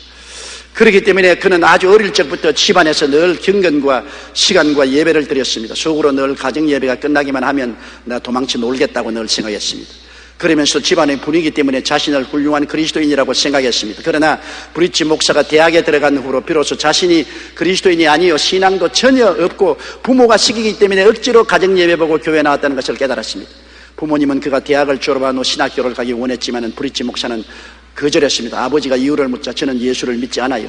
그렇기 때문에 그는 아주 어릴 적부터 집안에서 늘 경건과 시간과 예배를 드렸습니다. 속으로 늘 가정 예배가 끝나기만 하면 나 도망쳐 놀겠다고 늘 생각했습니다. 그러면서 집안의 분위기 때문에 자신을 훌륭한 그리스도인이라고 생각했습니다. 그러나 브릿지 목사가 대학에 들어간 후로 비로소 자신이 그리스도인이 아니요 신앙도 전혀 없고 부모가 시키기 때문에 억지로 가정 예배 보고 교회 나왔다는 것을 깨달았습니다. 부모님은 그가 대학을 졸업한 후 신학교를 가기 원했지만 브릿지 목사는 거절했습니다. 아버지가 이유를 묻자 저는 예수를 믿지 않아요.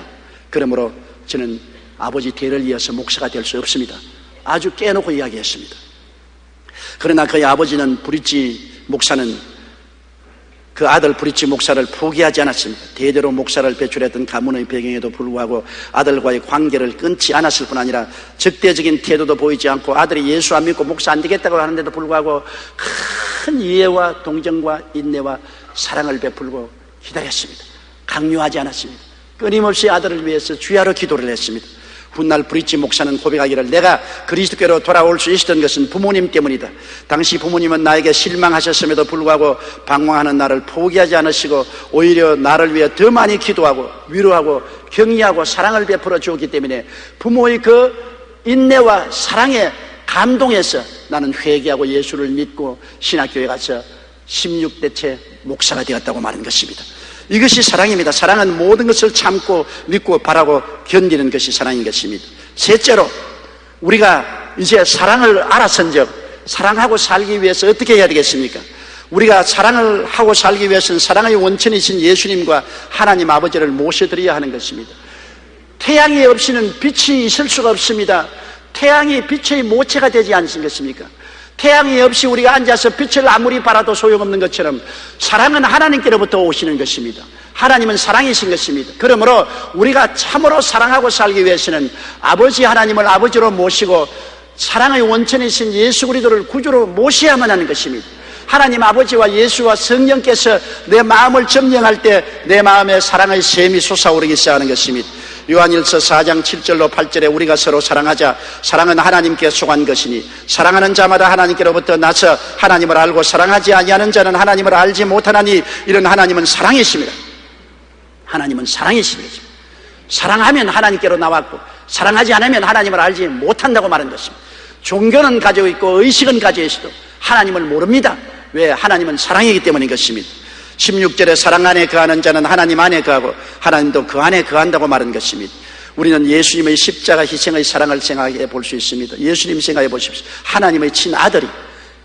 그러므로 저는 아버지 대를 이어서 목사가 될 수 없습니다. 아주 깨놓고 이야기했습니다. 그러나 그의 아버지는 브릿지 목사는 그 아들 브릿지 목사를 포기하지 않았습니다. 대대로 목사를 배출했던 가문의 배경에도 불구하고 아들과의 관계를 끊지 않았을 뿐 아니라 적대적인 태도도 보이지 않고 아들이 예수 안 믿고 목사 안 되겠다고 하는데도 불구하고 큰 이해와 동정과 인내와 사랑을 베풀고 기다렸습니다. 강요하지 않았습니다. 끊임없이 아들을 위해서 주야로 기도를 했습니다. 훗날 브릿지 목사는 고백하기를 내가 그리스도께로 돌아올 수 있었던 것은 부모님 때문이다. 당시 부모님은 나에게 실망하셨음에도 불구하고 방황하는 나를 포기하지 않으시고 오히려 나를 위해 더 많이 기도하고 위로하고 격려하고 사랑을 베풀어 주었기 때문에 부모의 그 인내와 사랑에 감동해서 나는 회개하고 예수를 믿고 신학교에 가서 16대째 목사가 되었다고 말하는 것입니다. 이것이 사랑입니다. 사랑은 모든 것을 참고 믿고 바라고 견디는 것이 사랑인 것입니다. 셋째로 우리가 이제 사랑을 알아선즉 사랑하고 살기 위해서 어떻게 해야 되겠습니까? 우리가 사랑을 하고 살기 위해서는 사랑의 원천이신 예수님과 하나님 아버지를 모셔드려야 하는 것입니다. 태양이 없이는 빛이 있을 수가 없습니다. 태양이 빛의 모체가 되지 않습니까? 태양이 없이 우리가 앉아서 빛을 아무리 발아도 소용없는 것처럼 사랑은 하나님께로부터 오시는 것입니다. 하나님은 사랑이신 것입니다. 그러므로 우리가 참으로 사랑하고 살기 위해서는 아버지 하나님을 아버지로 모시고 사랑의 원천이신 예수 그리스도를 구주로 모셔야만 하는 것입니다. 하나님 아버지와 예수와 성령께서 내 마음을 점령할 때 내 마음에 사랑의 샘이 솟아오르기 시작하는 것입니다. 요한일서 4장 7절로 8절에 우리가 서로 사랑하자. 사랑은 하나님께 속한 것이니 사랑하는 자마다 하나님께로부터 나서 하나님을 알고 사랑하지 아니하는 자는 하나님을 알지 못하나니 이런 하나님은 사랑이십니다. 하나님은 사랑이십니다. 사랑하면 하나님께로 나왔고 사랑하지 않으면 하나님을 알지 못한다고 말한 것입니다. 종교는 가지고 있고 의식은 가지고 있어도 하나님을 모릅니다. 왜? 하나님은 사랑이기 때문인 것입니다. 16절에 사랑 안에 거하는 자는 하나님 안에 거하고 하나님도 그 안에 거한다고 말한 것입니다. 우리는 예수님의 십자가 희생의 사랑을 생각해 볼 수 있습니다. 예수님 생각해 보십시오. 하나님의 친아들이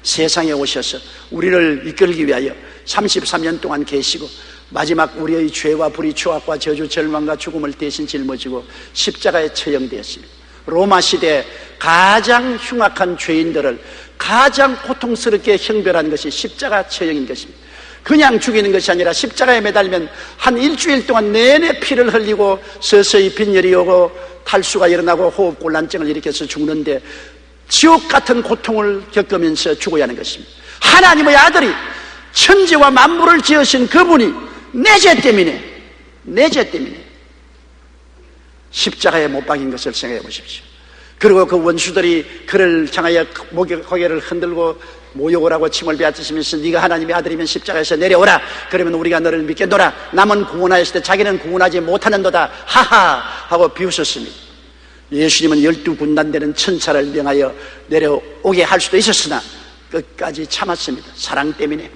세상에 오셔서 우리를 이끌기 위하여 33년 동안 계시고 마지막 우리의 죄와 불의 추악과 저주 절망과 죽음을 대신 짊어지고 십자가에 처형되었습니다. 로마 시대 가장 흉악한 죄인들을 가장 고통스럽게 형별한 것이 십자가 처형인 것입니다. 그냥 죽이는 것이 아니라 십자가에 매달면 한 일주일 동안 내내 피를 흘리고 서서히 빈혈이 오고 탈수가 일어나고 호흡곤란증을 일으켜서 죽는데 지옥 같은 고통을 겪으면서 죽어야 하는 것입니다. 하나님의 아들이 천지와 만물을 지으신 그분이 내 죄 때문에 십자가에 못 박인 것을 생각해 보십시오. 그리고 그 원수들이 그를 향하여 고개를 흔들고 모욕을 하고 침을 뱉으시면서 네가 하나님의 아들이면 십자가에서 내려오라. 그러면 우리가 너를 믿겠노라. 남은 구원하였을 때 자기는 구원하지 못하는도다. 하하 하고 비웃었습니다. 예수님은 12군단되는 천사를 명하여 내려오게 할 수도 있었으나 끝까지 참았습니다. 사랑 때문에.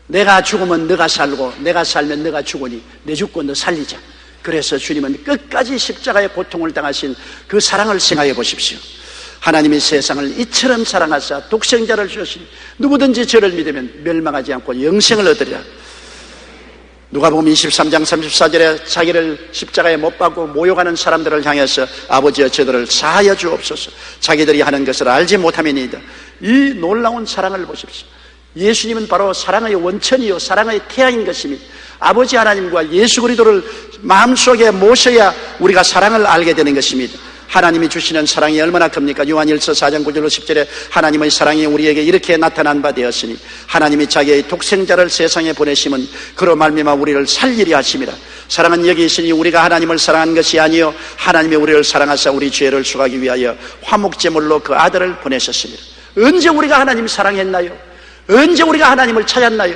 내가 죽으면 너가 살고 내가 살면 너가 죽으니 내 죽고 너 살리자. 그래서 주님은 끝까지 십자가의 고통을 당하신 그 사랑을 생각해 보십시오. 하나님이 세상을 이처럼 사랑하사 독생자를 주셨으니 누구든지 저를 믿으면 멸망하지 않고 영생을 얻으리라. 누가복음 23장 34절에 자기를 십자가에 못 박고 모욕하는 사람들을 향해서 아버지여 저들을 사하여 주옵소서. 자기들이 하는 것을 알지 못함이니이다. 이 놀라운 사랑을 보십시오. 예수님은 바로 사랑의 원천이요 사랑의 태양인 것입니다. 아버지 하나님과 예수 그리스도를 마음속에 모셔야 우리가 사랑을 알게 되는 것입니다. 하나님이 주시는 사랑이 얼마나 큽니까? 요한일서 4장 9절로 10절에 하나님의 사랑이 우리에게 이렇게 나타난 바 되었으니 하나님이 자기의 독생자를 세상에 보내심은 그로 말미암아 우리를 살리려 하심이라. 사랑은 여기 있으니 우리가 하나님을 사랑한 것이 아니요 하나님이 우리를 사랑하사 우리 죄를 속하기 위하여 화목제물로 그 아들을 보내셨습니다. 언제 우리가 하나님 사랑했나요? 언제 우리가 하나님을 찾았나요?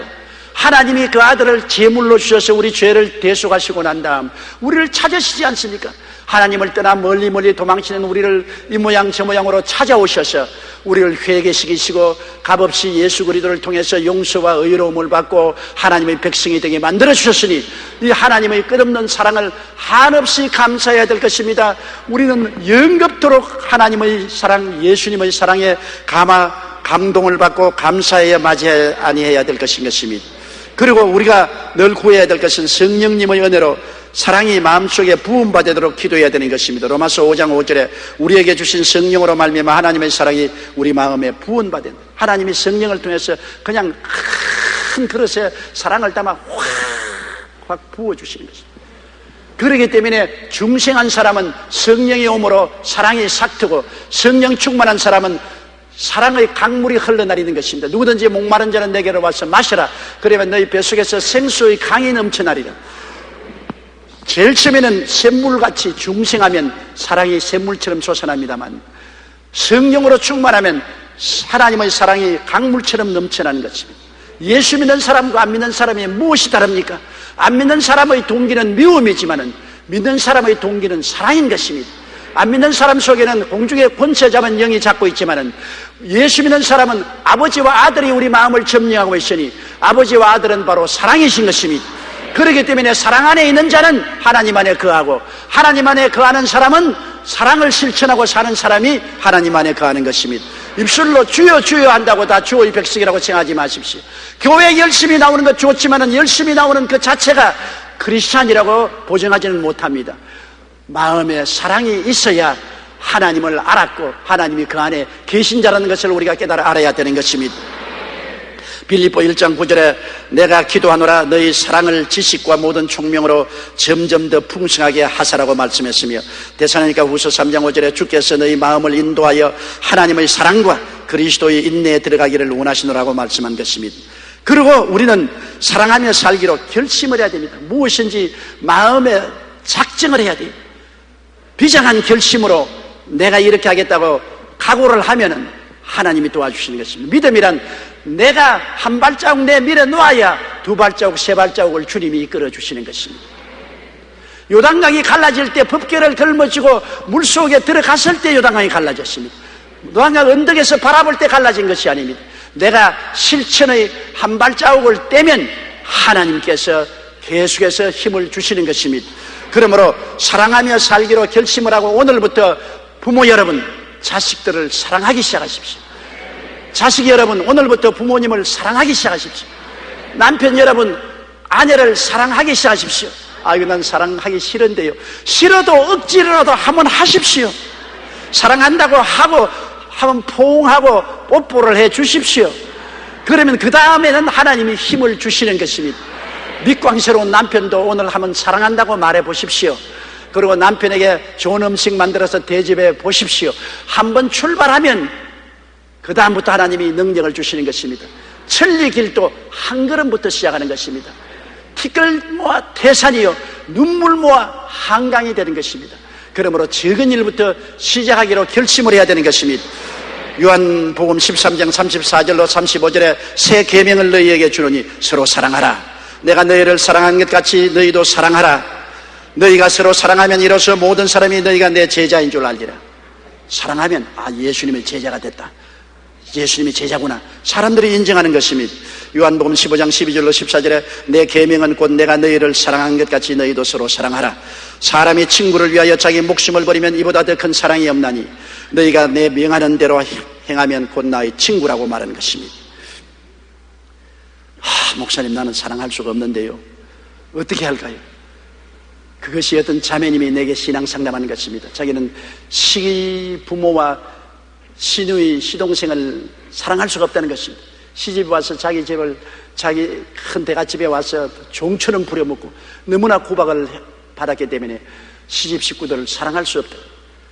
하나님이 그 아들을 제물로 주셔서 우리 죄를 대속하시고 난 다음 우리를 찾으시지 않습니까? 하나님을 떠나 멀리 도망치는 우리를 이 모양 저 모양으로 찾아오셔서 우리를 회개시키시고 값없이 예수 그리스도를 통해서 용서와 의로움을 받고 하나님의 백성이 되게 만들어 주셨으니 이 하나님의 끝없는 사랑을 한없이 감사해야 될 것입니다. 우리는 영겁토록 하나님의 사랑, 예수님의 사랑에 감동을 받고 감사해야 맞이해야 아니해야 될 것입니다. 그리고 우리가 늘 구해야 될 것은 성령님의 은혜로 사랑이 마음속에 부음받도록 기도해야 되는 것입니다. 로마서 5장 5절에 우리에게 주신 성령으로 말미암아 하나님의 사랑이 우리 마음에 부음받은, 하나님이 성령을 통해서 그냥 큰 그릇에 사랑을 담아 확 부어주시는 것입니다. 그렇기 때문에 중생한 사람은 성령이 오므로 사랑이 삭트고 성령 충만한 사람은 사랑의 강물이 흘러내리는 것입니다. 누구든지 목마른 자는 내게로 와서 마시라. 그러면 너희 뱃속에서 생수의 강이 넘쳐나리라. 제일 처음에는 샘물같이 중생하면 사랑이 샘물처럼 솟아납니다만 성령으로 충만하면 하나님의 사랑이 강물처럼 넘쳐나는 것입니다. 예수 믿는 사람과 안 믿는 사람이 무엇이 다릅니까? 안 믿는 사람의 동기는 미움이지만 믿는 사람의 동기는 사랑인 것입니다. 안 믿는 사람 속에는 공중의 권세 잡은 영이 잡고 있지만 예수 믿는 사람은 아버지와 아들이 우리 마음을 점령하고 있으니 아버지와 아들은 바로 사랑이신 것입니다. 그렇기 때문에 사랑 안에 있는 자는 하나님 안에 거하고 하나님 안에 거하는 사람은 사랑을 실천하고 사는 사람이 하나님 안에 거하는 것입니다. 입술로 주여 주여 한다고 다 주의 백성이라고 생각하지 마십시오. 교회에 열심히 나오는 것 좋지만 열심히 나오는 그 자체가 크리스찬이라고 보정하지는 못합니다. 마음에 사랑이 있어야 하나님을 알았고 하나님이 그 안에 계신 자라는 것을 우리가 깨달아 알아야 되는 것입니다. 빌립보 1장 9절에 내가 기도하노라 너희 사랑을 지식과 모든 총명으로 점점 더 풍성하게 하사라고 말씀했으며 데살로니가 후서 3장 5절에 주께서 너희 마음을 인도하여 하나님의 사랑과 그리스도의 인내에 들어가기를 원하시노라고 말씀한 것입니다. 그리고 우리는 사랑하며 살기로 결심을 해야 됩니다. 무엇인지 마음에 작정을 해야 돼요. 비장한 결심으로 내가 이렇게 하겠다고 각오를 하면은 하나님이 도와주시는 것입니다. 믿음이란 내가 한 발자국 내밀어 놓아야 두 발자국 세 발자국을 주님이 이끌어 주시는 것입니다. 요단강이 갈라질 때 법궤를 걸머쥐고 물속에 들어갔을 때 요단강이 갈라졌습니다. 요단강 언덕에서 바라볼 때 갈라진 것이 아닙니다. 내가 실천의 한 발자국을 떼면 하나님께서 계속해서 힘을 주시는 것입니다. 그러므로 사랑하며 살기로 결심을 하고 오늘부터 부모 여러분 자식들을 사랑하기 시작하십시오. 자식 여러분 오늘부터 부모님을 사랑하기 시작하십시오. 남편 여러분 아내를 사랑하기 시작하십시오. 이거 난 사랑하기 싫은데요. 싫어도 억지로라도 한번 하십시오. 사랑한다고 하고 한번 포옹하고 뽀뽀를 해 주십시오. 그러면 그 다음에는 하나님이 힘을 주시는 것입니다. 밑광스러운 남편도 오늘 한번 사랑한다고 말해 보십시오. 그리고 남편에게 좋은 음식 만들어서 대접해 보십시오. 한번 출발하면 그 다음부터 하나님이 능력을 주시는 것입니다. 천리 길도 한 걸음부터 시작하는 것입니다. 티끌 모아 태산이요 눈물 모아 한강이 되는 것입니다. 그러므로 적은 일부터 시작하기로 결심을 해야 되는 것입니다. 요한복음 13장 34절로 35절에 새 계명을 너희에게 주노니 서로 사랑하라. 내가 너희를 사랑한 것 같이 너희도 사랑하라. 너희가 서로 사랑하면 이로써 모든 사람이 너희가 내 제자인 줄 알리라. 사랑하면 예수님의 제자가 됐다. 예수님이 제자구나. 사람들이 인정하는 것입니다. 요한복음 15장 12절로 14절에 내 계명은 곧 내가 너희를 사랑한 것 같이 너희도 서로 사랑하라. 사람이 친구를 위하여 자기 목숨을 버리면 이보다 더 큰 사랑이 없나니 너희가 내 명하는 대로 행하면 곧 나의 친구라고 말하는 것입니다. 목사님, 나는 사랑할 수가 없는데요. 어떻게 할까요? 그것이 어떤 자매님이 내게 신앙 상담하는 것입니다. 자기는 시부모와 시누이, 시동생을 사랑할 수가 없다는 것입니다. 시집에 와서 자기 집을, 자기 큰 대갓집에 와서 종처럼 부려먹고 너무나 구박을 받았기 때문에 시집 식구들을 사랑할 수 없다.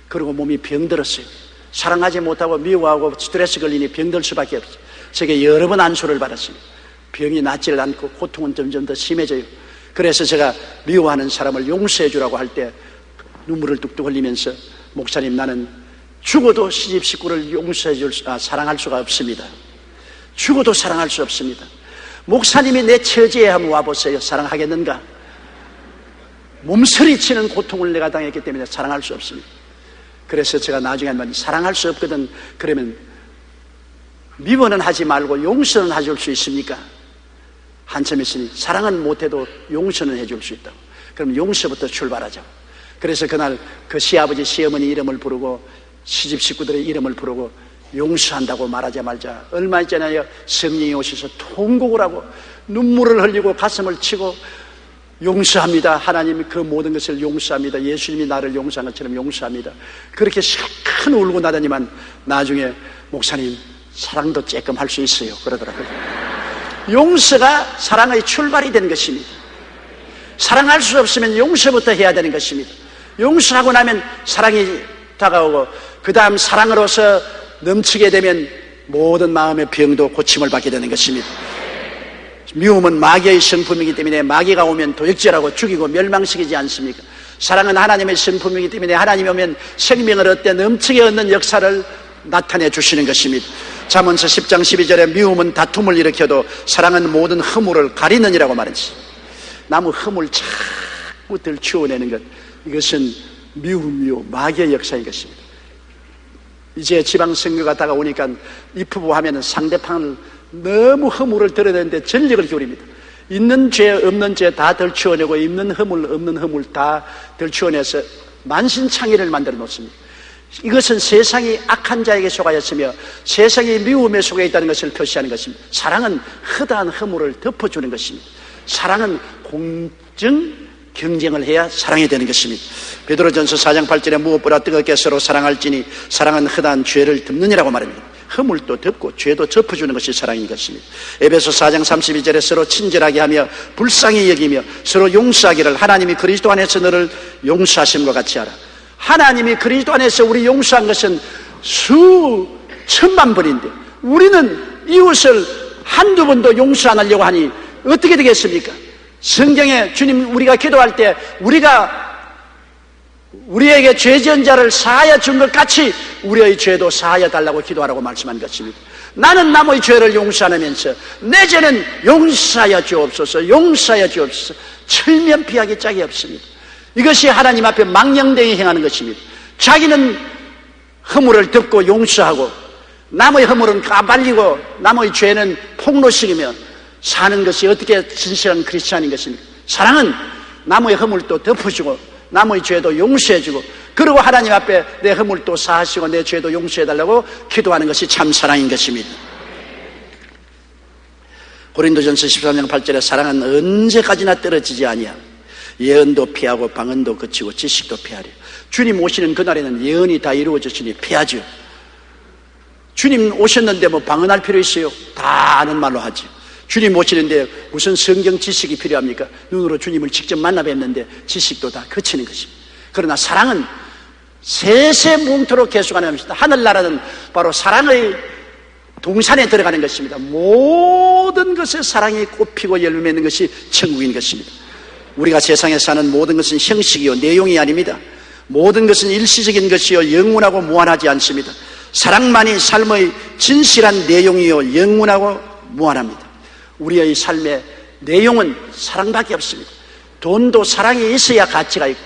그리고 몸이 병들었어요. 사랑하지 못하고 미워하고 스트레스 걸리니 병들 수밖에 없어요. 제게 여러 번 안수를 받았어요. 병이 낫질 않고 고통은 점점 더 심해져요. 그래서 제가 미워하는 사람을 용서해 주라고 할 때 눈물을 뚝뚝 흘리면서, 목사님, 나는 죽어도 시집 식구를 사랑할 수가 없습니다. 죽어도 사랑할 수 없습니다. 목사님이 내 처지에 한번 와보세요. 사랑하겠는가? 몸서리치는 고통을 내가 당했기 때문에 사랑할 수 없습니다. 그래서 제가 나중에 한 번, 사랑할 수 없거든. 그러면 미워는 하지 말고 용서는 해줄 수 있습니까? 한참 있으니 사랑은 못해도 용서는 해줄 수 있다고. 그럼 용서부터 출발하자고. 그래서 그날 그 시아버지 시어머니 이름을 부르고 시집 식구들의 이름을 부르고 용서한다고 말하자마자 얼마 있잖아요. 성령이 오셔서 통곡을 하고 눈물을 흘리고 가슴을 치고 용서합니다. 하나님이 그 모든 것을 용서합니다. 예수님이 나를 용서한 것처럼 용서합니다. 그렇게 큰 울고 나더니만 나중에, 목사님, 사랑도 조금 할 수 있어요. 그러더라고요. 용서가 사랑의 출발이 되는 것입니다. 사랑할 수 없으면 용서부터 해야 되는 것입니다. 용서하고 나면 사랑이 다가오고, 그 다음 사랑으로서 넘치게 되면 모든 마음의 병도 고침을 받게 되는 것입니다. 미움은 마귀의 성품이기 때문에 마귀가 오면 도역질하고 죽이고 멸망시키지 않습니까? 사랑은 하나님의 성품이기 때문에 하나님이 오면 생명을 얻되 넘치게 얻는 역사를 나타내 주시는 것입니다. 잠언서 10장 12절에 미움은 다툼을 일으켜도 사랑은 모든 허물을 가리느니라고 말했습니다. 나무 허물 자꾸 들추어내는 것, 이것은 미움이요 마귀의 역사인 것입니다. 이제 지방선거가 다가오니까 입후보 하면 상대방을 너무 허물을 드러내는데 전력을 기울입니다. 있는 죄 없는 죄 다 들추어내고 있는 허물 없는 허물 다 들추어내서 만신창이를 만들어 놓습니다. 이것은 세상이 악한 자에게 속하였으며 세상이 미움에 속해 있다는 것을 표시하는 것입니다. 사랑은 허다한 허물을 덮어주는 것입니다. 사랑은 공정 경쟁을 해야 사랑이 되는 것입니다. 베드로전서 4장 8절에 무엇보다 뜨겁게 서로 사랑할지니 사랑은 허다한 죄를 덮느니라고 말합니다. 허물도 덮고 죄도 덮어주는 것이 사랑인 것입니다. 에베소 4장 32절에 서로 친절하게 하며 불쌍히 여기며 서로 용서하기를 하나님이 그리스도 안에서 너를 용서하심과 같이 하라. 하나님이 그리스도 안에서 우리 용서한 것은 수천만 번인데 우리는 이웃을 한두 번도 용서 안 하려고 하니 어떻게 되겠습니까? 성경에 주님, 우리가 기도할 때 우리에게 죄 지은 자를 사하여 준 것 같이 우리의 죄도 사하여 달라고 기도하라고 말씀한 것입니다. 나는 남의 죄를 용서하면서 내 죄는 용서하여 주옵소서, 용서하여 주옵소서. 철면피하기 짝이 없습니다. 이것이 하나님 앞에 망령되이 행하는 것입니다. 자기는 허물을 덮고 용서하고 남의 허물은 까발리고 남의 죄는 폭로시키며 사는 것이 어떻게 진실한 크리스찬인 것입니까? 사랑은 남의 허물도 덮어주고 남의 죄도 용서해주고, 그리고 하나님 앞에 내 허물도 사하시고 내 죄도 용서해달라고 기도하는 것이 참 사랑인 것입니다. 고린도전서 13장 8절에 사랑은 언제까지나 떨어지지 아니하고 예언도 피하고 방언도 그치고 지식도 피하려. 주님 오시는 그날에는 예언이 다 이루어졌으니 피하죠. 주님 오셨는데 뭐 방언할 필요 있어요? 다 아는 말로 하죠. 주님 오시는데 무슨 성경 지식이 필요합니까? 눈으로 주님을 직접 만나 뵙는데 지식도 다 거치는 것입니다. 그러나 사랑은 세세뭉토록 계속하는 것입니다. 하늘나라는 바로 사랑의 동산에 들어가는 것입니다. 모든 것에 사랑이 꽃피고 열매 맺는 것이 천국인 것입니다. 우리가 세상에 사는 모든 것은 형식이요 내용이 아닙니다. 모든 것은 일시적인 것이요 영원하고 무한하지 않습니다. 사랑만이 삶의 진실한 내용이요 영원하고 무한합니다. 우리의 삶의 내용은 사랑밖에 없습니다. 돈도 사랑이 있어야 가치가 있고,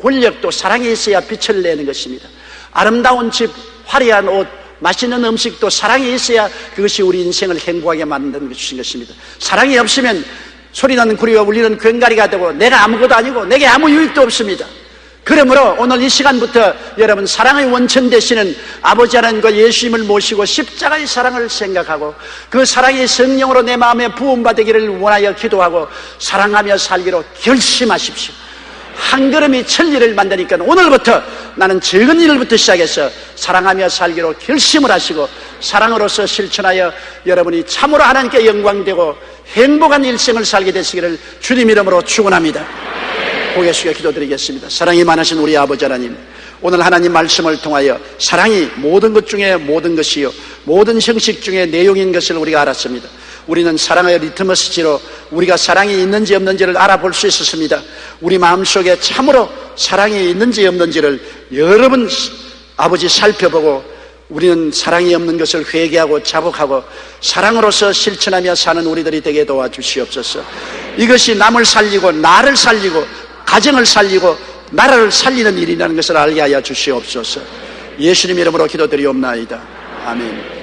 권력도 사랑이 있어야 빛을 내는 것입니다. 아름다운 집, 화려한 옷, 맛있는 음식도 사랑이 있어야 그것이 우리 인생을 행복하게 만드는 것입니다. 사랑이 없으면 소리나는 구리와 울리는 꽹과리가 되고 내가 아무것도 아니고 내게 아무 유익도 없습니다. 그러므로 오늘 이 시간부터 여러분, 사랑의 원천 되시는 아버지 하나님과 예수님을 모시고 십자가의 사랑을 생각하고 그 사랑이 성령으로 내 마음에 부음받기를 원하여 기도하고 사랑하며 살기로 결심하십시오. 한 걸음이 천리를 만드니까 오늘부터 나는 적은 일부터 시작해서 사랑하며 살기로 결심을 하시고 사랑으로서 실천하여 여러분이 참으로 하나님께 영광되고 행복한 일생을 살게 되시기를 주님 이름으로 축원합니다. 고개 숙여 기도드리겠습니다. 사랑이 많으신 우리 아버지 하나님, 오늘 하나님 말씀을 통하여 사랑이 모든 것 중에 모든 것이요 모든 형식 중에 내용인 것을 우리가 알았습니다. 우리는 사랑의 리트머스지로 우리가 사랑이 있는지 없는지를 알아볼 수 있었습니다. 우리 마음속에 참으로 사랑이 있는지 없는지를 여러 번 아버지 살펴보고 우리는 사랑이 없는 것을 회개하고 자복하고 사랑으로서 실천하며 사는 우리들이 되게 도와주시옵소서. 이것이 남을 살리고 나를 살리고 가정을 살리고 나라를 살리는 일이라는 것을 알게 하여 주시옵소서. 예수님 이름으로 기도드리옵나이다. 아멘.